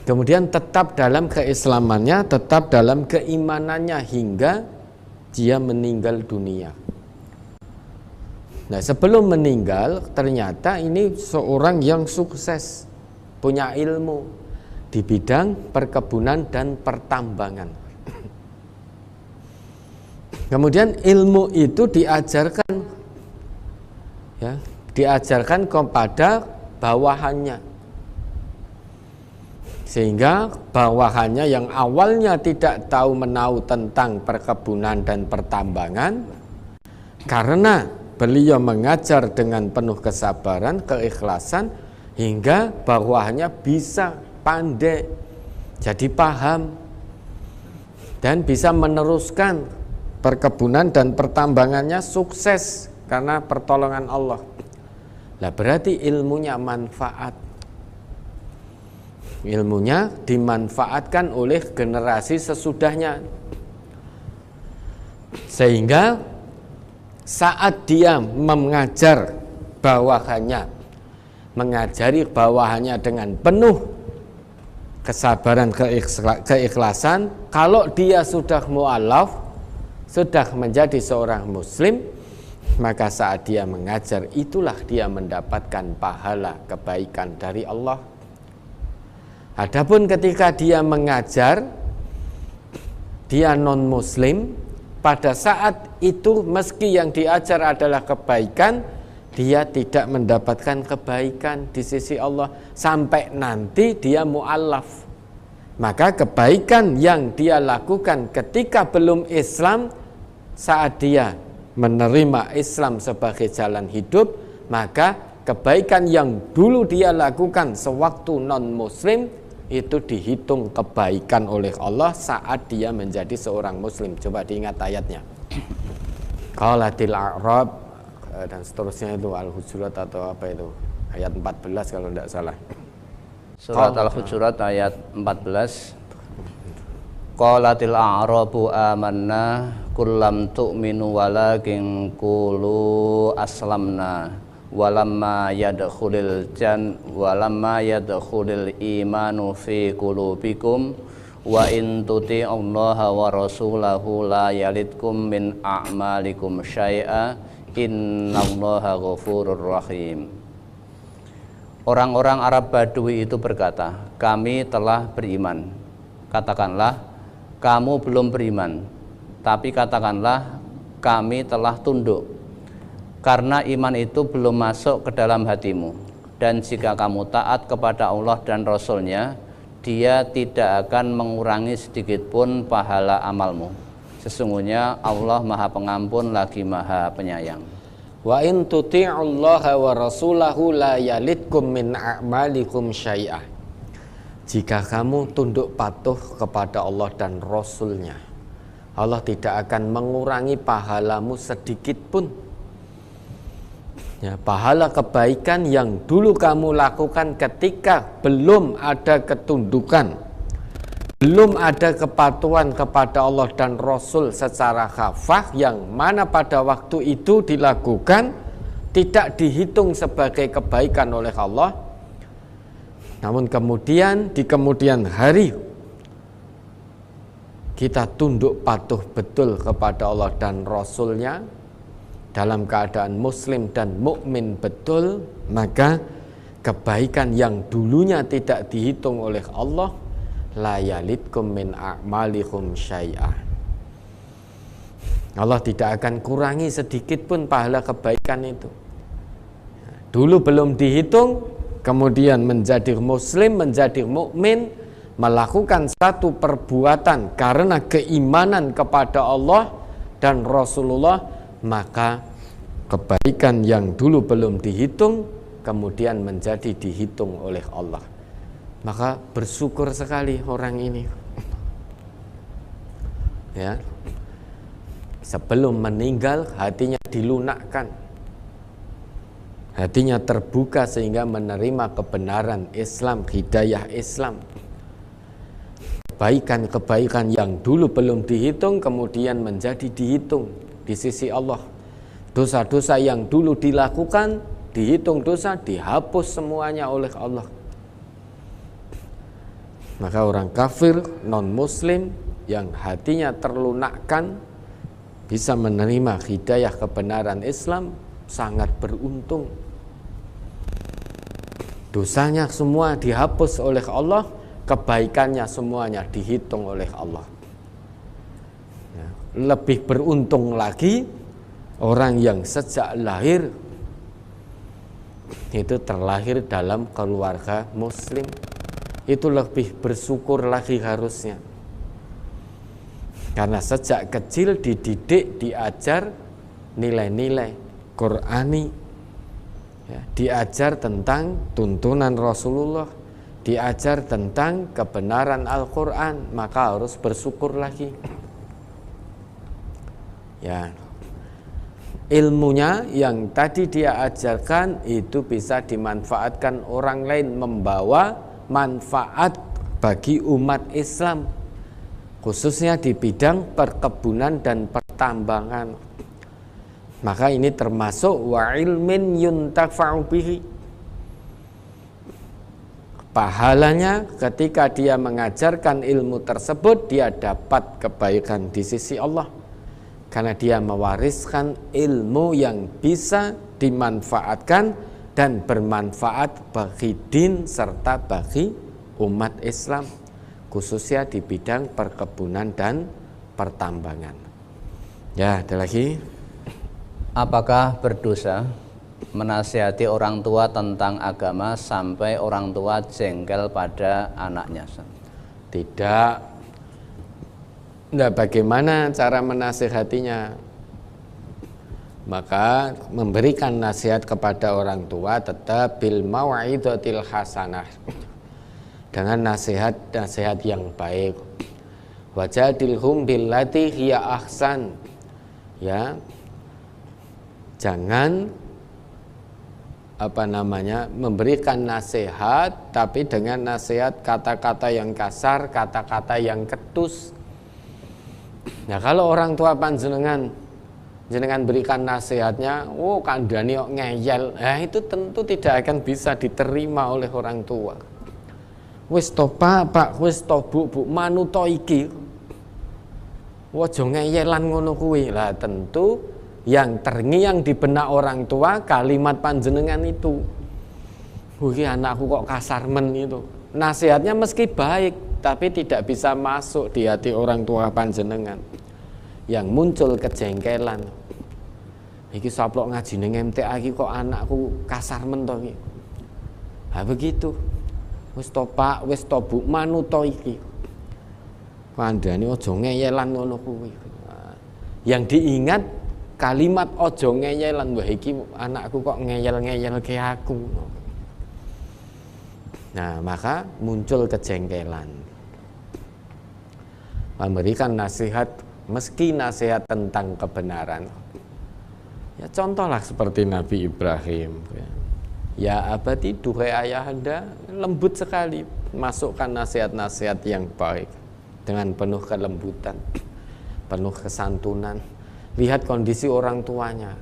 kemudian tetap dalam keislamannya, tetap dalam keimanannya hingga dia meninggal dunia. Nah, sebelum meninggal ternyata ini seorang yang sukses, punya ilmu di bidang perkebunan dan pertambangan. Kemudian ilmu itu diajarkan, ya, diajarkan kepada bawahannya, sehingga bawahannya yang awalnya tidak tahu menahu tentang perkebunan dan pertambangan, karena beliau mengajar dengan penuh kesabaran, keikhlasan, hingga bawahannya bisa pandai, jadi paham, dan bisa meneruskan perkebunan dan pertambangannya sukses karena pertolongan Allah. Lah berarti ilmunya manfaat. Ilmunya dimanfaatkan oleh generasi sesudahnya. Sehingga saat dia mengajar bawahannya, mengajari bawahannya dengan penuh kesabaran, keikhlasan, kalau dia sudah mu'alaf, sudah menjadi seorang muslim, maka saat dia mengajar itulah dia mendapatkan pahala kebaikan dari Allah. Adapun ketika dia mengajar, dia non muslim, pada saat itu meski yang diajar adalah kebaikan, dia tidak mendapatkan kebaikan di sisi Allah sampai nanti dia mu'allaf. Maka kebaikan yang dia lakukan ketika belum Islam, saat dia menerima Islam sebagai jalan hidup, maka kebaikan yang dulu dia lakukan sewaktu non muslim itu dihitung kebaikan oleh Allah saat dia menjadi seorang muslim. Coba diingat ayatnya. Qalatil a'rab dan seterusnya itu Al-Hujurat atau apa itu? Ayat 14 kalau tidak salah. Surat Al-Hujurat ayat 14. Qalatil a'rabu amanna kullam tu'minu walakin qulu aslamna walamma yadkhulul imanu fi qulubikum wa in tuti'ullaha wa rasulahu la yalidkum min a'malikum syai'a innallaha ghafurur rahim. Orang-orang Arab Badui itu berkata, kami telah beriman. Katakanlah, kamu belum beriman, tapi katakanlah kami telah tunduk, karena iman itu belum masuk ke dalam hatimu. Dan jika kamu taat kepada Allah dan Rasul-Nya, Dia tidak akan mengurangi sedikit pun pahala amalmu. Sesungguhnya Allah Maha Pengampun lagi Maha Penyayang. Wa in tuti'ullaha wa rasulahu la yalidkum min a'malikum syai'ah. Jika kamu tunduk patuh kepada Allah dan Rasul-Nya, Allah tidak akan mengurangi pahalamu sedikit pun. Ya, pahala kebaikan yang dulu kamu lakukan ketika belum ada ketundukan, belum ada kepatuhan kepada Allah dan Rasul secara khafah, yang mana pada waktu itu dilakukan tidak dihitung sebagai kebaikan oleh Allah. Namun kemudian di kemudian hari kita tunduk patuh betul kepada Allah dan Rasul-Nya dalam keadaan muslim dan mukmin betul, maka kebaikan yang dulunya tidak dihitung oleh Allah, la yalidkum min a'malikum syai'ah, Allah tidak akan kurangi sedikit pun pahala kebaikan itu. Dulu belum dihitung, kemudian menjadi muslim, menjadi mukmin, melakukan satu perbuatan karena keimanan kepada Allah dan Rasulullah, maka kebaikan yang dulu belum dihitung kemudian menjadi dihitung oleh Allah. Maka bersyukur sekali orang ini. Ya. Sebelum meninggal hatinya dilunakkan, hatinya terbuka sehingga menerima kebenaran Islam, hidayah Islam. Kebaikan-kebaikan yang dulu belum dihitung kemudian menjadi dihitung di sisi Allah. Dosa-dosa yang dulu dilakukan dihitung dosa, dihapus semuanya oleh Allah. Maka orang kafir, non muslim yang hatinya terlunakkan bisa menerima hidayah kebenaran Islam sangat beruntung. Dosanya semua dihapus oleh Allah, kebaikannya semuanya dihitung oleh Allah. Lebih beruntung lagi orang yang sejak lahir itu terlahir dalam keluarga muslim, itu lebih bersyukur lagi harusnya. Karena sejak kecil dididik, diajar nilai-nilai Qur'ani, ya, diajar tentang tuntunan Rasulullah, diajar tentang kebenaran Al-Quran, maka harus bersyukur lagi. Ya, ilmunya yang tadi dia ajarkan itu bisa dimanfaatkan orang lain, membawa manfaat bagi umat Islam, khususnya di bidang perkebunan dan pertambangan. Maka ini termasuk wa ilmin yuntafa'u bihi. Pahalanya ketika dia mengajarkan ilmu tersebut, dia dapat kebaikan di sisi Allah, karena dia mewariskan ilmu yang bisa dimanfaatkan dan bermanfaat bagi din serta bagi umat Islam, khususnya di bidang perkebunan dan pertambangan. Ya, ada lagi. Apakah berdosa menasihati orang tua tentang agama sampai orang tua jengkel pada anaknya? Tidak. Nah, bagaimana cara menasihatinya? Maka memberikan nasihat kepada orang tua tetap bil mau'izatil hasanah, dengan nasihat yang baik. Wajadilhum billati hiya ahsan. Ya. Jangan memberikan nasihat tapi dengan nasihat kata-kata yang kasar, kata-kata yang ketus. Nah, kalau orang tua panjenengan berikan nasihatnya, oh kandhane kok ngeyel, itu tentu tidak akan bisa diterima oleh orang tua. Wis to Pak, wis to Bu, manut to iki. Aja ngeyelan ngono kuwi. Lah tentu yang terngiang di benak orang tua kalimat panjenengan itu. Wih, anakku kok kasar men itu. Nasihatnya meski baik, tapi tidak bisa masuk di hati orang tua panjenengan. Yang muncul kejengkelan. Iki saplok ngaji ning MTA iki kok anakku kasar men to iki. Ha begitu. Wis to Pak, wis to Bu, manut to iki. Kandhane aja ngeyelan ngono kuwi. Yang diingat kalimat ojo ngeyelan, wah iki anakku kok ngeyel-ngeyel ke aku. Nah, maka muncul kejengkelan. Memberikan nasihat, meski nasihat tentang kebenaran. Ya contohlah seperti Nabi Ibrahim. Ya abadi, duhai ayahanda, lembut sekali masukkan nasihat-nasihat yang baik dengan penuh kelembutan, penuh kesantunan. Lihat kondisi orang tuanya.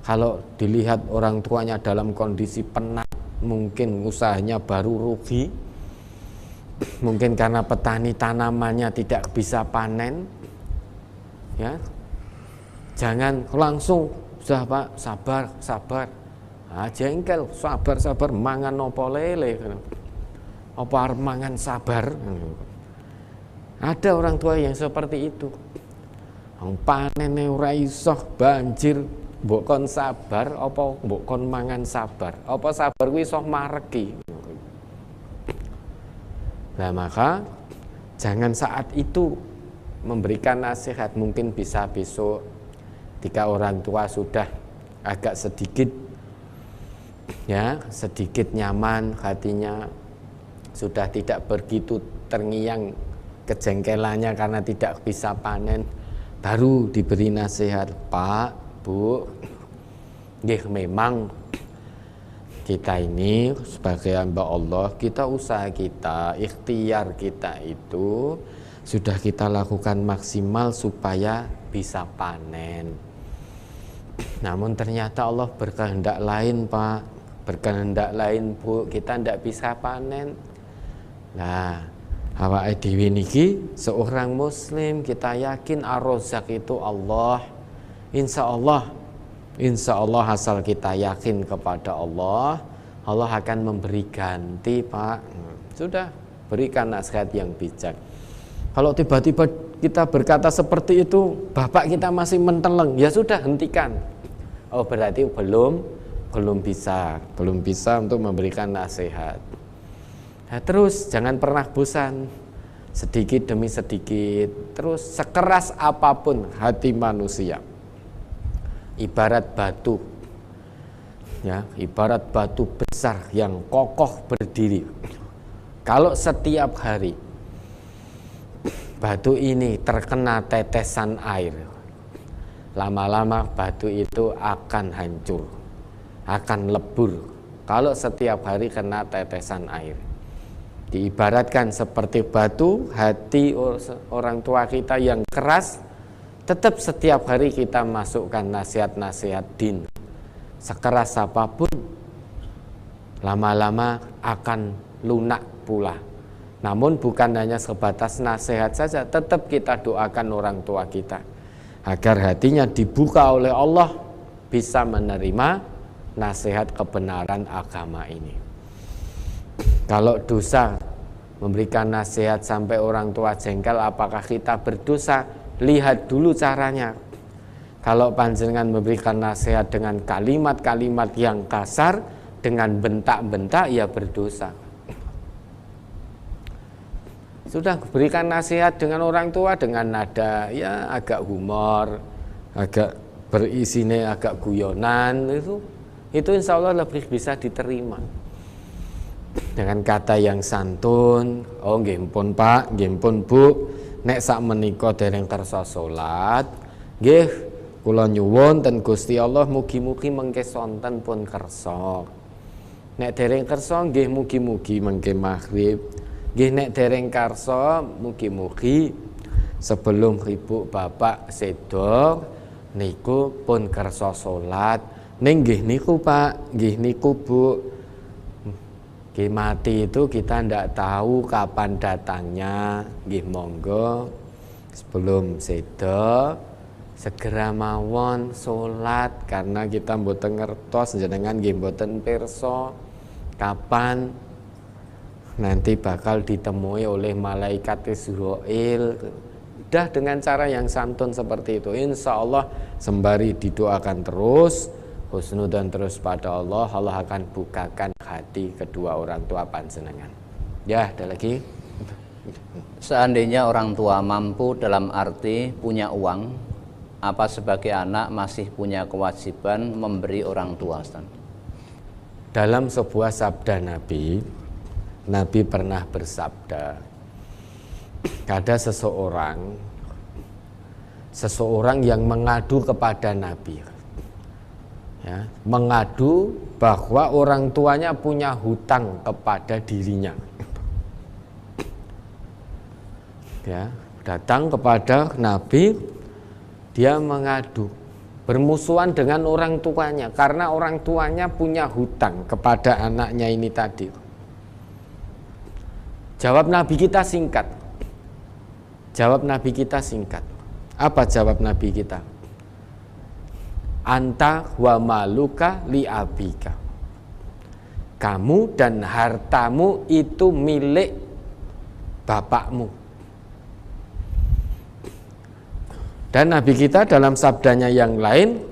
Kalau dilihat orang tuanya dalam kondisi penat, mungkin usahanya baru rugi, mungkin karena petani tanamannya tidak bisa panen, ya, jangan langsung sudah Pak, sabar, jengkel, sabar, mangan opo lele, apa arep mangan sabar. Ada orang tua yang seperti itu. Panene ora iso banjir, mbok kon sabar apa mbok kon mangan sabar? Apa sabar kuwi iso mareki? Nah, maka jangan saat itu memberikan nasihat, mungkin bisa besok ketika orang tua sudah agak sedikit nyaman hatinya, sudah tidak begitu terngiang kejengkelannya karena tidak bisa panen, baru diberi nasihat. Pak, Bu, nggih memang kita ini sebagai hamba Allah, kita usaha kita, ikhtiar kita itu sudah kita lakukan maksimal supaya bisa panen. Namun ternyata Allah berkehendak lain, Pak, berkehendak lain, Bu, kita tidak bisa panen. Nah, Awake dhewe niki seorang muslim, kita yakin Ar-Razzaq itu Allah. Insya Allah asal kita yakin kepada Allah, Allah akan memberi ganti, Pak. Sudah, berikan nasihat yang bijak. Kalau tiba-tiba kita berkata seperti itu, bapak kita masih menteleng, ya sudah, hentikan. Oh, berarti belum bisa untuk memberikan nasihat. Nah, terus jangan pernah bosan, sedikit demi sedikit, terus sekeras apapun hati manusia, ibarat batu, ya, ibarat batu besar yang kokoh berdiri. Kalau setiap hari batu ini terkena tetesan air, lama-lama batu itu akan hancur, akan lebur. Kalau setiap hari kena tetesan air, diibaratkan seperti batu, hati orang tua kita yang keras, tetap setiap hari kita masukkan nasihat-nasihat din, sekeras apapun, lama-lama akan lunak pula. Namun bukan hanya sebatas nasihat saja, tetap kita doakan orang tua kita agar hatinya dibuka oleh Allah, bisa menerima nasihat kebenaran agama ini. Kalau dosa, memberikan nasihat sampai orang tua jengkel, apakah kita berdosa? Lihat dulu caranya. Kalau panjenengan memberikan nasihat dengan kalimat-kalimat yang kasar, dengan bentak-bentak, ya berdosa. Sudah, berikan nasihat dengan orang tua dengan nada ya agak humor, agak berisine agak guyonan, itu insya Allah lebih bisa diterima. Dengan kata yang santun, oh nggih pun Pak, nggih pun Bu, nek sak menika dereng kersa salat, nggih kula nyuwun ten Gusti Allah mugi-mugi mengke sonten pun kersa. Nek dereng kersa nggih mugi-mugi mengke maghrib. Nggih nek dereng karsa mugi-mugi sebelum ibu bapak sedo niku pun kersa salat. Ning nggih niku Pak, nggih niku Bu. Nggih mati itu kita ndak tahu kapan datangnya. Nggih monggo sebelum sedo segera mawon salat, karena kita mboten ngertos jenengan nggih mboten pirsa kapan nanti bakal ditemui oleh malaikat Israil. Udah, dengan cara yang santun seperti itu, insya Allah sembari didoakan terus, husnudzon terus pada Allah, Allah akan bukakan hati kedua orang tua panjenengan. Ya, ada lagi. Seandainya orang tua mampu dalam arti punya uang, apa sebagai anak masih punya kewajiban memberi orang tua, Ustaz? Dalam sebuah sabda Nabi pernah bersabda, ada seseorang yang mengadu kepada Nabi, ya, mengadu bahwa orang tuanya punya hutang kepada dirinya. Ya, datang kepada Nabi, dia mengadu, bermusuhan dengan orang tuanya karena orang tuanya punya hutang kepada anaknya ini tadi. Jawab Nabi kita singkat. Apa jawab Nabi kita? Anta wa maluka li abika. Kamu dan hartamu itu milik bapakmu. Dan Nabi kita dalam sabdanya yang lain,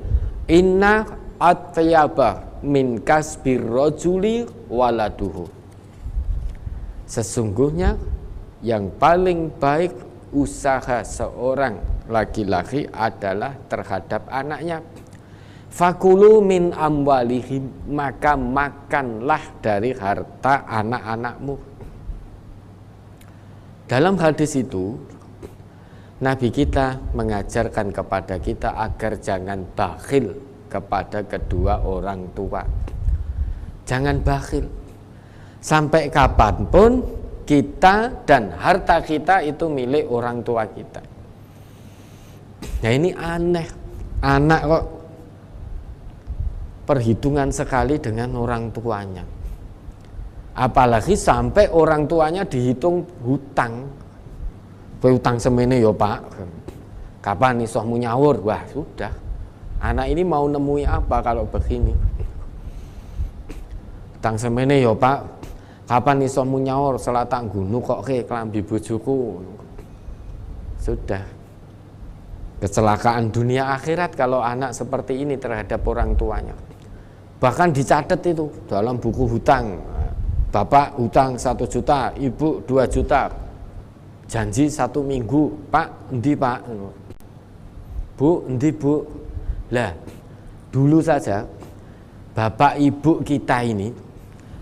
inna atyaba min kasbir rajuli waladuhu. Sesungguhnya yang paling baik usaha seorang laki-laki adalah terhadap anaknya. Fakulu min amwalihim, maka makanlah dari harta anak-anakmu. Dalam hadis itu Nabi kita mengajarkan kepada kita agar jangan bakhil kepada kedua orang tua. Jangan bakhil. Sampai kapanpun kita dan harta kita itu milik orang tua kita. Nah ini aneh, anak kok perhitungan sekali dengan orang tuanya. Apalagi sampai orang tuanya dihitung hutang. Kowe utang semene ya Pak, kapan isohmu nyawur? Wah sudah, anak ini mau nemui apa kalau begini? Utang semene ya Pak, kapan isohmu nyawur? Selatan gunu kok ke kelambi bojoku. Sudah, kecelakaan dunia akhirat kalau anak seperti ini terhadap orang tuanya. Bahkan dicatat itu dalam buku hutang. Bapak hutang 1 juta, ibu 2 juta, janji 1 minggu, Pak, endi Pak? Bu, endi Bu? Lah, dulu saja bapak ibu kita ini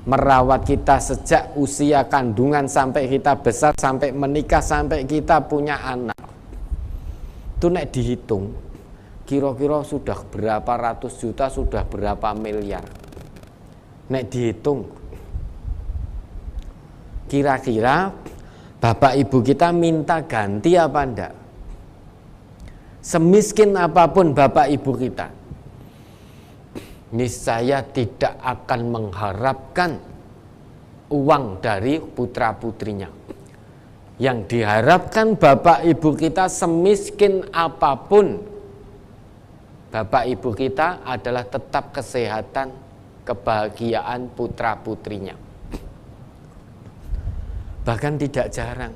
merawat kita sejak usia kandungan sampai kita besar, sampai menikah, sampai kita punya anak. Itu nek dihitung, kira-kira sudah berapa ratus juta, sudah berapa miliar. Nek dihitung, kira-kira bapak ibu kita minta ganti apa enggak? Semiskin apapun bapak ibu kita, niscaya tidak akan mengharapkan uang dari putra putrinya. Yang diharapkan bapak ibu kita semiskin apapun bapak ibu kita adalah tetap kesehatan, kebahagiaan putra putrinya. Bahkan tidak jarang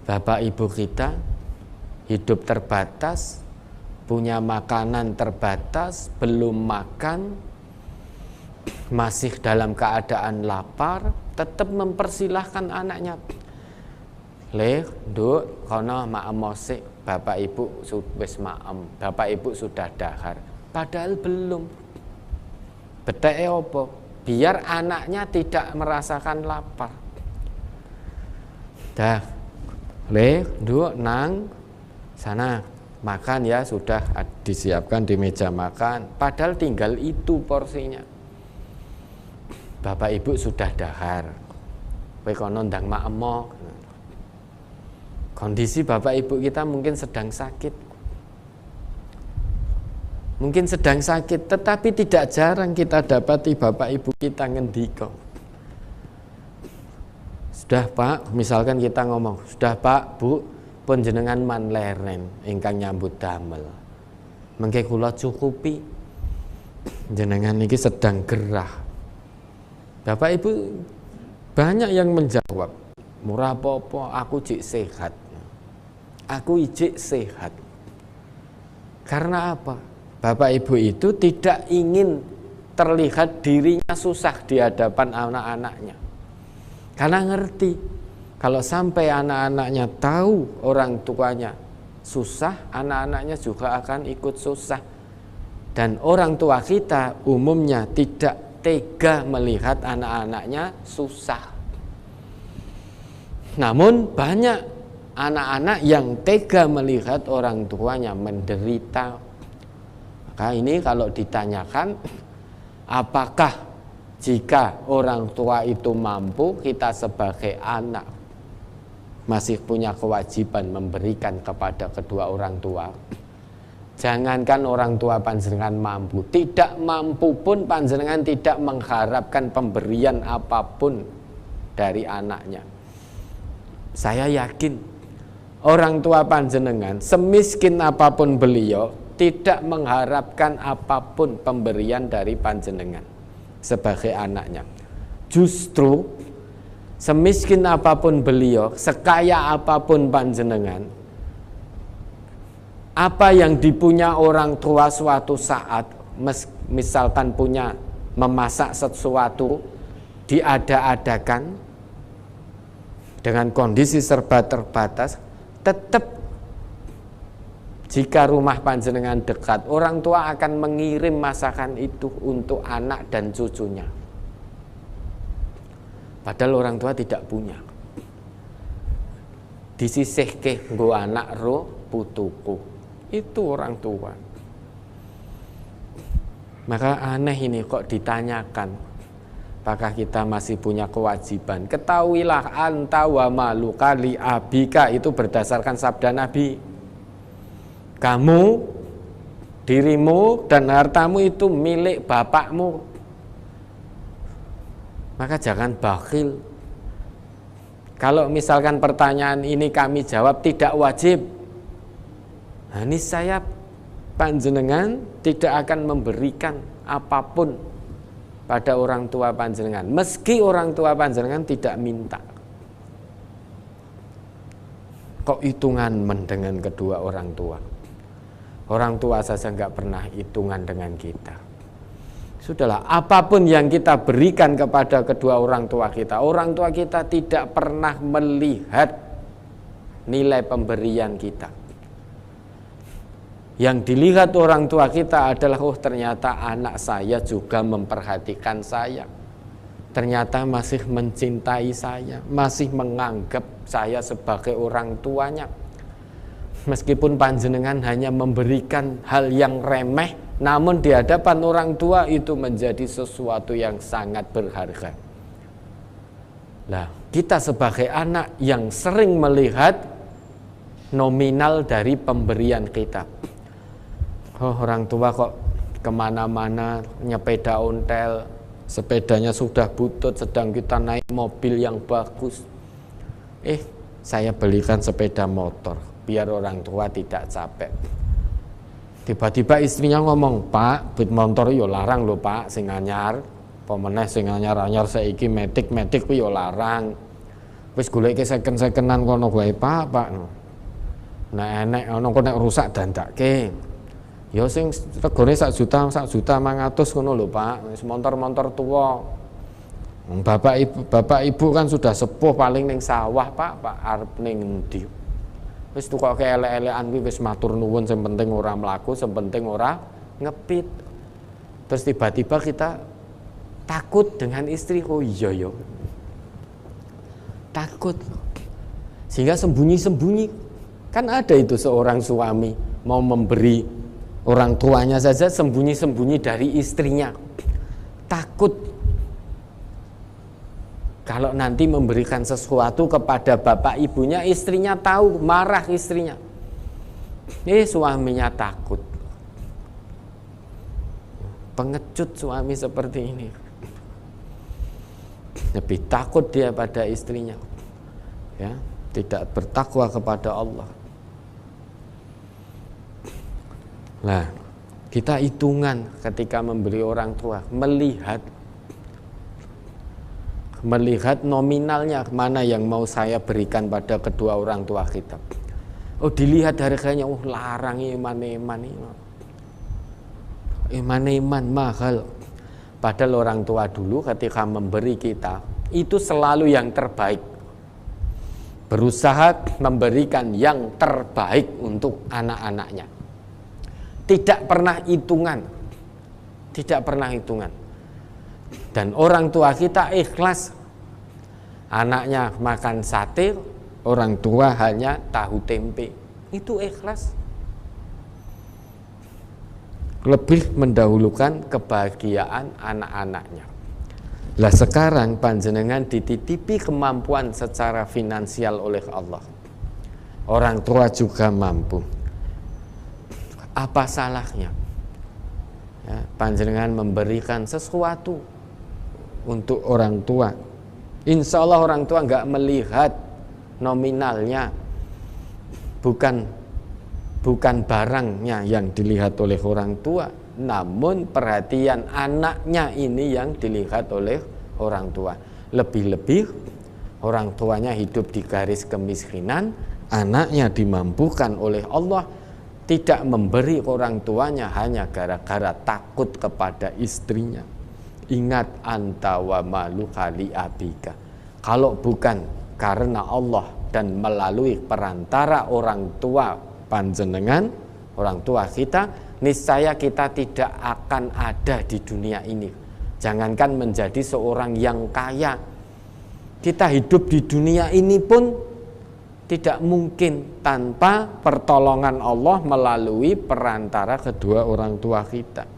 bapak ibu kita hidup terbatas, punya makanan terbatas, belum makan, masih dalam keadaan lapar, tetap mempersilahkan anaknya. Le, nduk, kono maem mosik, bapak ibu wis maem, bapak ibu sudah dahar. Padahal belum. Beteke opo? Biar anaknya tidak merasakan lapar. Dah, le, nduk, nang, sana makan ya, sudah disiapkan di meja makan. Padahal tinggal itu porsinya. Bapak ibu sudah dahar. Kowe kono ndang maemo. Kondisi bapak ibu kita mungkin sedang sakit. Mungkin sedang sakit, tetapi tidak jarang kita dapati bapak ibu kita ngendika. Sudah Pak, misalkan kita ngomong, sudah Pak, Bu, pun jenengan man leren ingkang nyambut damel. Mengke kula cukupi. Jenengan niki sedang gerah. Bapak Ibu banyak yang menjawab, murah apa-apa, aku jik sehat. Aku ijik sehat. Karena apa? Bapak Ibu itu tidak ingin terlihat dirinya susah di hadapan anak-anaknya. Karena ngerti, kalau sampai anak-anaknya tahu orang tuanya susah, anak-anaknya juga akan ikut susah. Dan orang tua kita umumnya tidak tega melihat anak-anaknya susah. Namun banyak anak-anak yang tega melihat orang tuanya menderita. Maka ini kalau ditanyakan, apakah jika orang tua itu mampu, kita sebagai anak masih punya kewajiban memberikan kepada kedua orang tua? Jangankan orang tua panjenengan mampu, tidak mampu pun panjenengan tidak mengharapkan pemberian apapun dari anaknya. Saya yakin orang tua panjenengan, semiskin apapun beliau, tidak mengharapkan apapun pemberian dari panjenengan sebagai anaknya. Justru semiskin apapun beliau, sekaya apapun panjenengan, apa yang dipunya orang tua suatu saat, misalkan punya memasak sesuatu, diada-adakan dengan kondisi serba terbatas, tetap jika rumah panjenengan dekat, orang tua akan mengirim masakan itu untuk anak dan cucunya. Padahal orang tua tidak punya. Disisihke nggo anak ro putuku. Itu orang tua. Maka aneh ini kok ditanyakan, apakah kita masih punya kewajiban? Ketahuilah anta wa maluka li abika, itu berdasarkan sabda Nabi. Kamu, dirimu dan hartamu itu milik bapakmu. maka jangan bakhil. Kalau misalkan pertanyaan ini kami jawab tidak wajib, nah, niscaya panjenengan tidak akan memberikan apapun pada orang tua panjenengan, meski orang tua panjenengan tidak minta. Kok hitungan dengan kedua orang tua? Orang tua saja nggak pernah hitungan dengan kita. Sudahlah, apapun yang kita berikan kepada kedua orang tua kita tidak pernah melihat nilai pemberian kita. Yang dilihat orang tua kita adalah, oh ternyata anak saya juga memperhatikan saya, ternyata masih mencintai saya, masih menganggap saya sebagai orang tuanya. Meskipun panjenengan hanya memberikan hal yang remeh, namun di hadapan orang tua itu menjadi sesuatu yang sangat berharga. Nah, kita sebagai anak yang sering melihat nominal dari pemberian kita. Oh, orang tua kok kemana-mana nyepeda ontel, sepedanya sudah butut, sedang kita naik mobil yang bagus. Saya belikan sepeda motor biar orang tua tidak capek. Tiba-tiba istrinya ngomong, "Pak, bit motor yo larang lho Pak, sing anyar, pemeneh sing anyar-anyar saiki metik yo larang. Wis goleke second-secondan kono wae Pak. Nek enek ono kok nek rusak dandake. Ya sing regane 1 juta 1.500.000 ngono lho Pak, wis montor-montor tuwa. Bapak ibu kan sudah sepuh, paling ning sawah Pak arep ning endi. Wis tukoke elek-elekan kuwi wis matur nuwun, sing penting ora mlaku, sing penting ora ngepit." Terus tiba-tiba kita takut dengan istri, oh iya ya. Takut. Sehingga sembunyi-sembunyi. Kan ada itu seorang suami mau memberi orang tuanya saja sembunyi-sembunyi dari istrinya. Takut kalau nanti memberikan sesuatu kepada bapak ibunya, istrinya tahu, marah istrinya. Suaminya takut. Pengecut suami seperti ini. Lebih takut dia pada istrinya. Ya, tidak bertakwa kepada Allah. Nah, kita hitungan ketika memberi orang tua, melihat nominalnya mana yang mau saya berikan pada kedua orang tua kita. Oh, dilihat harganya, oh larang iman mahal. Padahal orang tua dulu ketika memberi kita itu selalu yang terbaik, berusaha memberikan yang terbaik untuk anak-anaknya, tidak pernah hitungan. Dan orang tua kita ikhlas, anaknya makan sate, orang tua hanya tahu tempe, itu ikhlas. Lebih mendahulukan kebahagiaan anak-anaknya. Lah sekarang panjenengan dititipi kemampuan secara finansial oleh Allah, orang tua juga mampu. Apa salahnya ya, panjenengan memberikan sesuatu untuk orang tua? Insya Allah orang tua nggak melihat nominalnya, bukan barangnya yang dilihat oleh orang tua, namun perhatian anaknya ini yang dilihat oleh orang tua. Lebih-lebih orang tuanya hidup di garis kemiskinan, anaknya dimampukan oleh Allah, tidak memberi orang tuanya hanya gara-gara takut kepada istrinya. Ingat, anta wa maluka li abika. Kalau bukan karena Allah dan melalui perantara orang tua panjenengan, orang tua kita, niscaya kita tidak akan ada di dunia ini. Jangankan menjadi seorang yang kaya, kita hidup di dunia ini pun tidak mungkin tanpa pertolongan Allah melalui perantara kedua orang tua kita.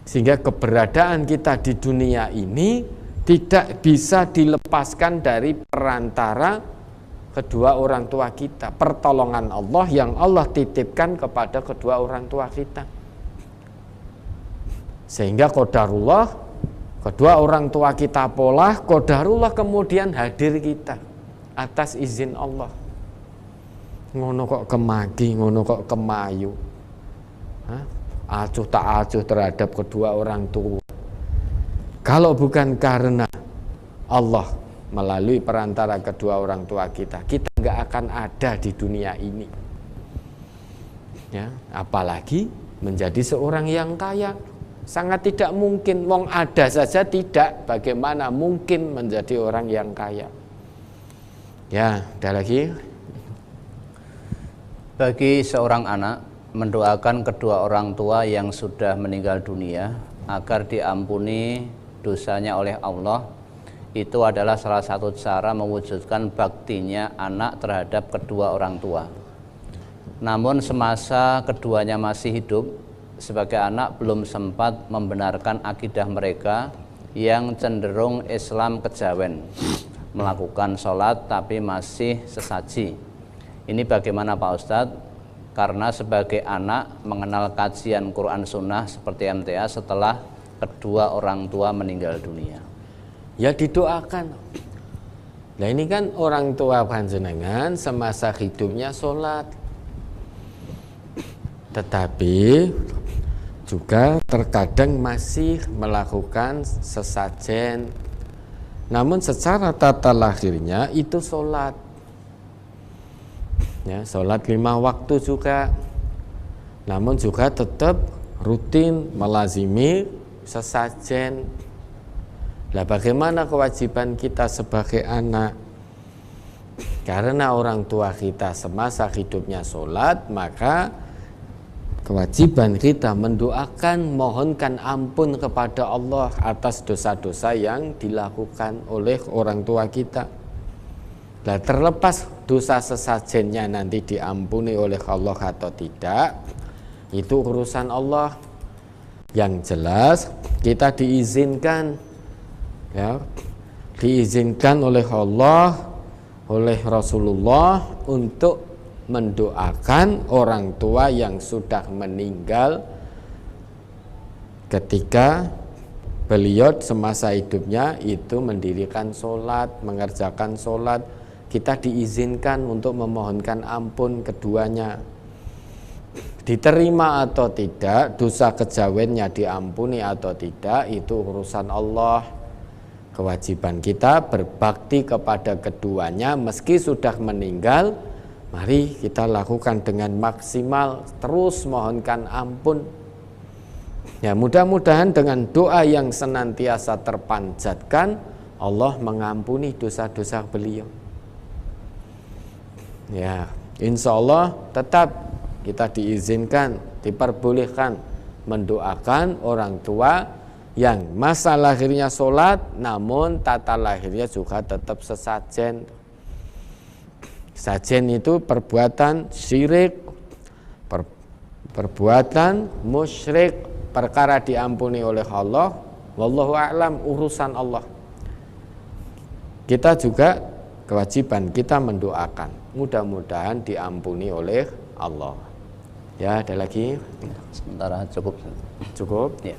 Sehingga keberadaan kita di dunia ini tidak bisa dilepaskan dari perantara kedua orang tua kita, pertolongan Allah yang Allah titipkan kepada kedua orang tua kita. Sehingga qadarullah Kedua orang tua kita pola, qadarullah kemudian hadir kita atas izin Allah. Ngono kok kemagi, ngono kok kemayu. Acuh tak acuh terhadap kedua orang tua. Kalau bukan karena Allah melalui perantara kedua orang tua kita, kita nggak akan ada di dunia ini. Ya, apalagi menjadi seorang yang kaya. Sangat tidak mungkin, wong ada saja tidak, bagaimana mungkin menjadi orang yang kaya. Ya, ada lagi. Bagi seorang anak mendoakan kedua orang tua yang sudah meninggal dunia agar diampuni dosanya oleh Allah, itu adalah salah satu cara mewujudkan baktinya anak terhadap kedua orang tua. Namun semasa keduanya masih hidup, sebagai anak belum sempat membenarkan akidah mereka yang cenderung Islam kejawen, melakukan sholat tapi masih sesaji. Ini bagaimana Pak Ustadz? Karena sebagai anak mengenal kajian Quran Sunnah seperti MTA setelah kedua orang tua meninggal dunia. Ya didoakan. Nah ini kan orang tua panjenengan semasa hidupnya sholat, tetapi juga terkadang masih melakukan sesajen. Namun secara tata lahirnya itu sholat. Ya, sholat 5 waktu juga. Namun juga tetap rutin melazimi sesajen. Lah bagaimana kewajiban kita sebagai anak? Karena orang tua kita semasa hidupnya sholat, maka kewajiban kita mendoakan, mohonkan ampun kepada Allah atas dosa-dosa yang dilakukan oleh orang tua kita. Nah, terlepas dosa sesajennya nanti diampuni oleh Allah atau tidak, itu urusan Allah. Yang jelas kita diizinkan, ya, diizinkan oleh Allah, oleh Rasulullah untuk mendoakan orang tua yang sudah meninggal ketika beliau semasa hidupnya itu mendirikan sholat, mengerjakan sholat. Kita diizinkan untuk memohonkan ampun keduanya. Diterima atau tidak, dosa kejawennya diampuni atau tidak, itu urusan Allah. Kewajiban kita berbakti kepada keduanya meski sudah meninggal. Mari kita lakukan dengan maksimal, terus mohonkan ampun. Ya, mudah-mudahan dengan doa yang senantiasa terpanjatkan, Allah mengampuni dosa-dosa beliau. Ya, insya Allah tetap kita diizinkan, diperbolehkan mendoakan orang tua yang masa lahirnya sholat, namun tata lahirnya juga tetap sesajen. Sajen itu perbuatan syirik, perbuatan musyrik, perkara diampuni oleh Allah. Wallahu a'lam, urusan Allah. Kita juga kewajiban kita mendoakan, mudah-mudahan diampuni oleh Allah. Ya, ada lagi? Sementara cukup. Cukup? Ya.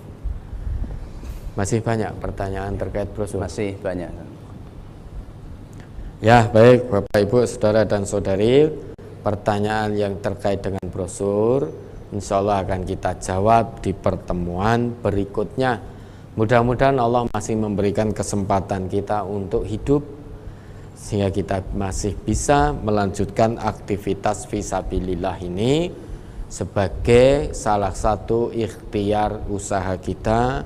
Masih banyak pertanyaan terkait brosur? Masih banyak. Ya, baik Bapak Ibu, Saudara dan Saudari, pertanyaan yang terkait dengan brosur insya Allah akan kita jawab di pertemuan berikutnya. Mudah-mudahan Allah masih memberikan kesempatan kita untuk hidup sehingga kita masih bisa melanjutkan aktivitas fisabilillah ini sebagai salah satu ikhtiar usaha kita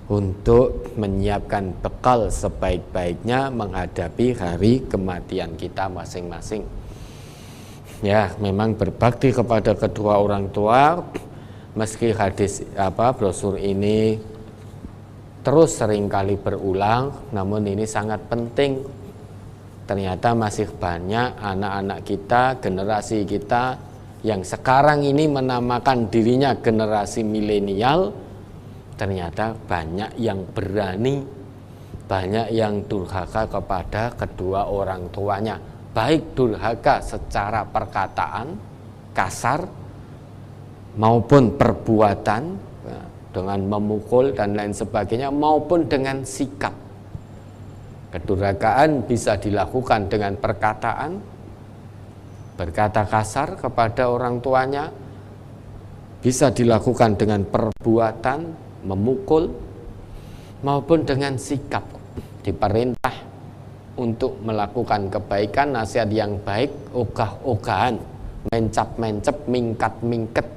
untuk menyiapkan bekal sebaik-baiknya menghadapi hari kematian kita masing-masing. Ya, memang berbakti kepada kedua orang tua, meski hadis brosur ini terus seringkali berulang, namun ini sangat penting. Ternyata masih banyak anak-anak kita, generasi kita yang sekarang ini menamakan dirinya generasi milenial, ternyata banyak yang berani, banyak yang durhaka kepada kedua orang tuanya, baik durhaka secara perkataan kasar maupun perbuatan, dengan memukul dan lain sebagainya, maupun dengan sikap. Kedurhakaan bisa dilakukan dengan perkataan, berkata kasar kepada orang tuanya, bisa dilakukan dengan perbuatan, memukul, maupun dengan sikap, diperintah untuk melakukan kebaikan, nasihat yang baik, ogah-ogahan, mencap-mencep, mingkat-mingket,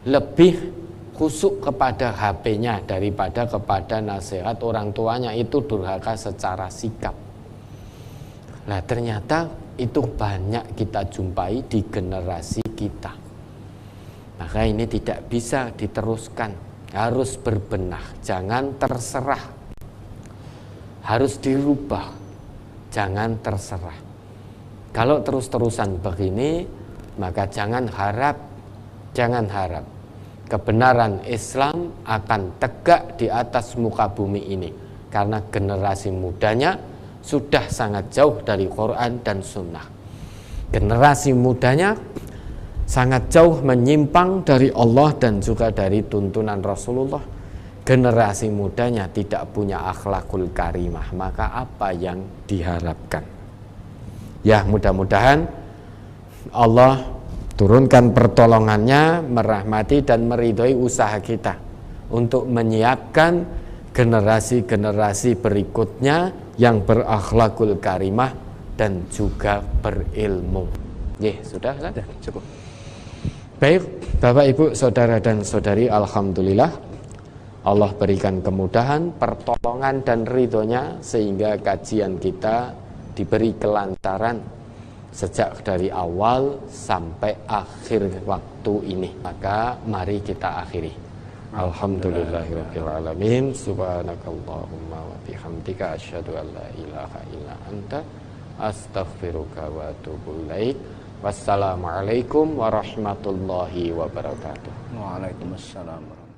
lebih khusuk kepada HP-nya daripada kepada nasihat orang tuanya. Itu durhaka secara sikap. Nah, ternyata itu banyak kita jumpai di generasi kita. Maka ini tidak bisa diteruskan, harus berbenah, jangan terserah, harus dirubah, jangan terserah. Kalau terus-terusan begini, maka jangan harap kebenaran Islam akan tegak di atas muka bumi ini, karena generasi mudanya sudah sangat jauh dari Quran dan Sunnah. Generasi mudanya sangat jauh menyimpang dari Allah dan juga dari tuntunan Rasulullah. Generasi mudanya tidak punya akhlakul karimah, maka apa yang diharapkan? Ya, mudah-mudahan Allah turunkan pertolongannya, merahmati dan meridhoi usaha kita untuk menyiapkan generasi-generasi berikutnya yang berakhlakul karimah dan juga berilmu. Sudah? Cukup. Baik, Bapak Ibu, Saudara dan Saudari, alhamdulillah Allah berikan kemudahan, pertolongan dan ridhonya sehingga kajian kita diberi kelancaran sejak dari awal sampai akhir waktu ini. Maka mari kita akhiri. Alhamdulillahirabbil alamin. Subhanakallahumma wa bihamdika asyhadu an la ilaha illa anta astaghfiruka wa atubu ilaik. Wassalamualaikum warahmatullahi wabarakatuh. Waalaikumsalam warahmatullahi wabarakatuh.